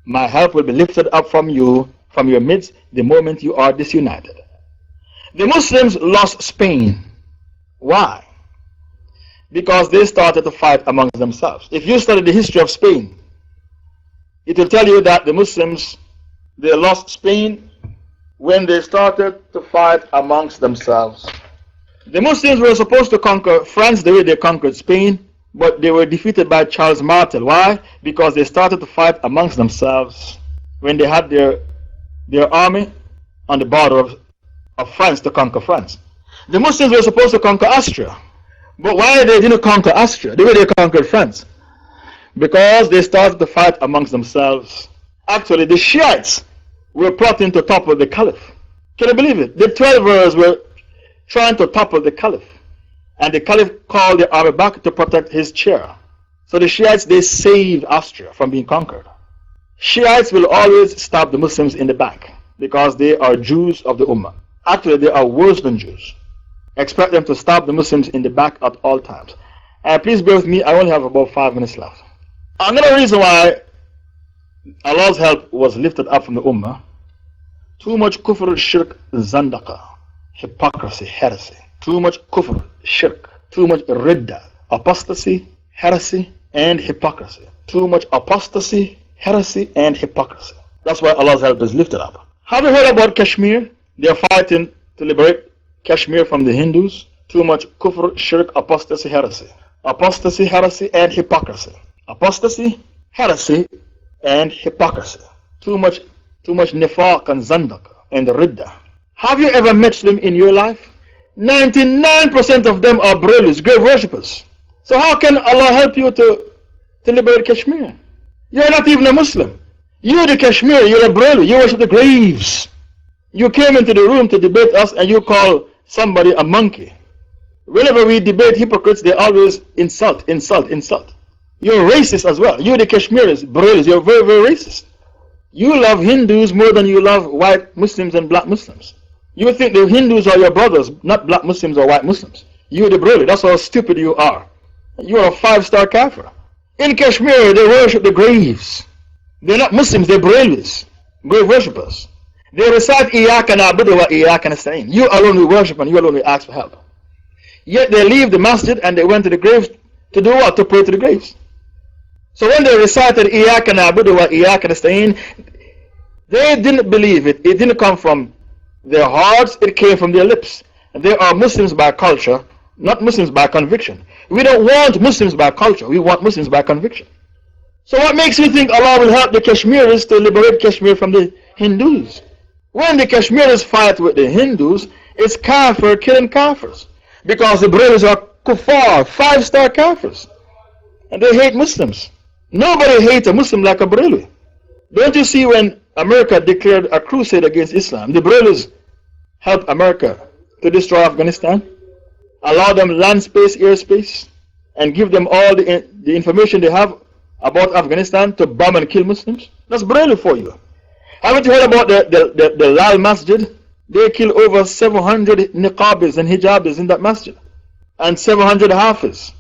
My help will be lifted up from you, from your midst, the moment you are disunited. The Muslims lost Spain. Why? Because they started to fight amongst themselves. If you study the history of Spain, it will tell you that the Muslims, they lost Spain when they started to fight amongst themselves. The Muslims were supposed to conquer France the way they conquered Spain, but they were defeated by Charles Martel. Why? Because they started to fight amongst themselves when they had their army on the border of France to conquer France. The Muslims were supposed to conquer Austria, but why they didn't conquer Austria the way they conquered France? Because they started to fight amongst themselves. Actually, the Shiites were plotting to topple the Caliph. Can you believe it? The 12ers were trying to topple the Caliph, and the Caliph called the army back to protect his chair. So the Shiites, they saved Austria from being conquered. Shiites will always stab the Muslims in the back because they are Jews of the Ummah. Actually, they are worse than Jews. Expect them to stab the Muslims in the back at all times. And please bear with me, I only have about 5 minutes left. Another reason why Allah's help was lifted up from the Ummah: too much kufr, shirk, zandaqa, hypocrisy, heresy. Too much kufr, shirk. Too much ridda, apostasy, heresy, and hypocrisy. Too much apostasy, heresy, and hypocrisy. That's why Allah's help is lifted up. Have you heard about Kashmir? They are fighting to liberate Kashmir from the Hindus. Too much kufr, shirk, apostasy, heresy. Apostasy, heresy, and hypocrisy. Apostasy, heresy, and hypocrisy. Too much nifaq and zandak and ridda. Have you ever met them in your life? 99% of them are Brahmins, grave worshippers. So how can Allah help you to liberate Kashmir? You're not even a Muslim. You're the Kashmir, you're a Brahmin, you worship the graves. You came into the room to debate us and you call somebody a monkey. Whenever we debate hypocrites, they always insult. You're racist as well. You're the Kashmiris, Brahmins, you're very, very racist. You love Hindus more than you love white Muslims and black Muslims. You think the Hindus are your brothers, not black Muslims or white Muslims. You're the Brahmin, that's how stupid you are. You're a 5-star kafir. In Kashmir, they worship the graves. They're not Muslims, they're Brahmins, grave worshippers. They recite Iyaka na'budu wa Iyaka nasta'in. You alone will worship and you alone will ask for help. Yet they leave the masjid and they went to the graves to do what? To pray to the graves. So when they recited Iyaka na'budu wa Iyaka nasta'in, they didn't believe it. It didn't come from their hearts, it came from their lips. And they are Muslims by culture, not Muslims by conviction. We don't want Muslims by culture, we want Muslims by conviction. So what makes you think Allah will help the Kashmiris to liberate Kashmir from the Hindus? When the Kashmiris fight with the Hindus, it's kafir killing kafirs. Because the Brahmins are kuffar, 5-star kafirs. And they hate Muslims. Nobody hates a Muslim like a Brahmin. Don't you see when America declared a crusade against Islam, the Brahmins helped America to destroy Afghanistan, allow them land space, airspace, and give them all the information they have about Afghanistan to bomb and kill Muslims? That's Brahmin for you. Haven't you heard about the Lal Masjid? They kill over 700 niqabis and hijabis in that masjid. And 700 hafiz,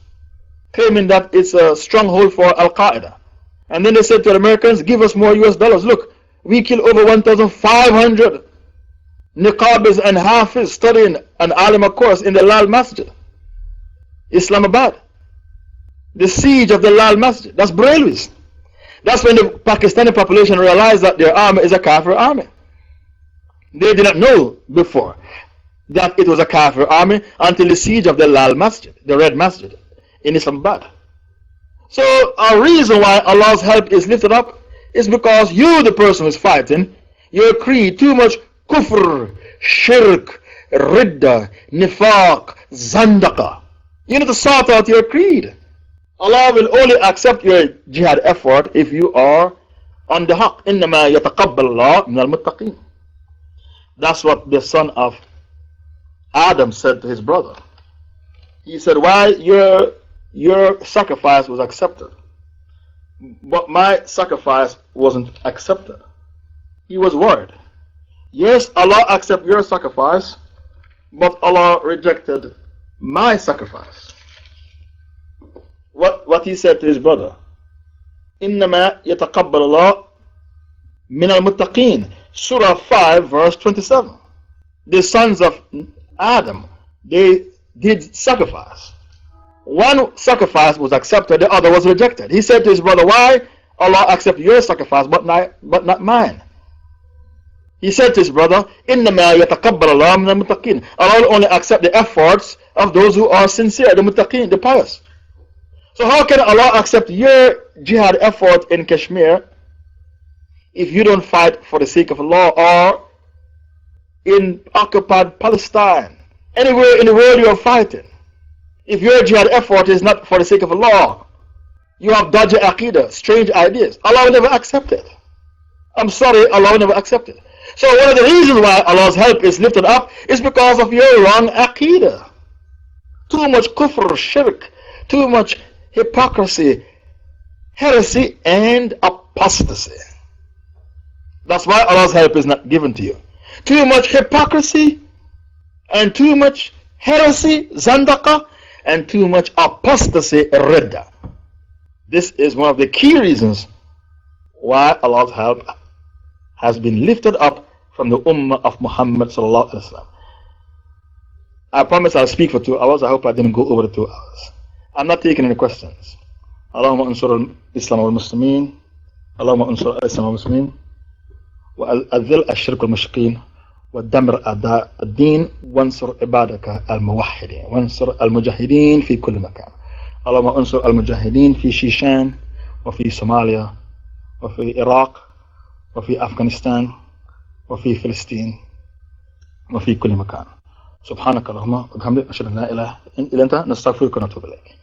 claiming that it's a stronghold for Al-Qaeda. And then they said to the Americans, give us more US dollars. Look, we kill over 1,500 niqabis and hafiz studying an alima course in the Lal Masjid, Islamabad. The siege of the Lal Masjid, that's Brahmins. That's when the Pakistani population realized that their army is a kafir army. They did not know before that it was a kafir army until the siege of the Lal Masjid, the Red Masjid in Islamabad. So a reason why Allah's help is lifted up is because you, the person who is fighting, your creed, too much kufr, shirk, ridda, nifaq, zandaqa. You need to sort out your creed. Allah will only accept your jihad effort if you are on the haqq. إِنَّمَا يَتَقَبَّلُ اللَّهُ مِنَ الْمُتَّقِينَ. That's what the son of Adam said to his brother. He said, why your sacrifice was accepted, but my sacrifice wasn't accepted? He was worried. Yes, Allah accepted your sacrifice, but Allah rejected my sacrifice. What he said to his brother, إِنَّمَا يَتَقَبَّلُ اللَّهُ مِنَ الْمُتَّقِينَ. Surah 5 verse 27. The sons of Adam, they did sacrifice. One sacrifice was accepted, the other was rejected. He said to his brother, why Allah accept your sacrifice, but not mine. He said to his brother, إِنَّمَا يَتَقَبَّلَ اللَّهُ مِنَ الْمُتَّقِينَ. Allah will only accept the efforts of those who are sincere, the muttaqeen, the pious. So how can Allah accept your jihad effort in Kashmir if you don't fight for the sake of Allah, or in occupied Palestine, anywhere in the world you are fighting? If your jihad effort is not for the sake of Allah, you have dodgy aqidah, strange ideas, Allah will never accept it. I'm sorry, Allah will never accept it. So one of the reasons why Allah's help is lifted up is because of your wrong aqidah. Too much kufr, shirk, too much hypocrisy, heresy, and apostasy. That's why Allah's help is not given to you. Too much hypocrisy, and too much heresy, zandaqa, and too much apostasy, ridda. This is one of the key reasons why Allah's help has been lifted up from the ummah of Muhammad sallallahu alaihi wasallam. I promise I'll speak for 2 hours. I hope I didn't go over the 2 hours. I'm not taking any questions. Allahumma ansur al-Islam wal-Muslimin. Allahumma ansur al-Islam wal-Muslimin. وأذل الشرك والمشركين ودمر أعداء الدين وانصر عبادك الموحدين وانصر المجاهدين في كل مكان. اللهم انصر المجاهدين في شيشان وفي صوماليا وفي العراق وفي أفغانستان وفي فلسطين وفي كل مكان. سبحانك اللهم وبحمدك أشهد أن لا إله إلا أنت نستغفرك ونتوب إليك.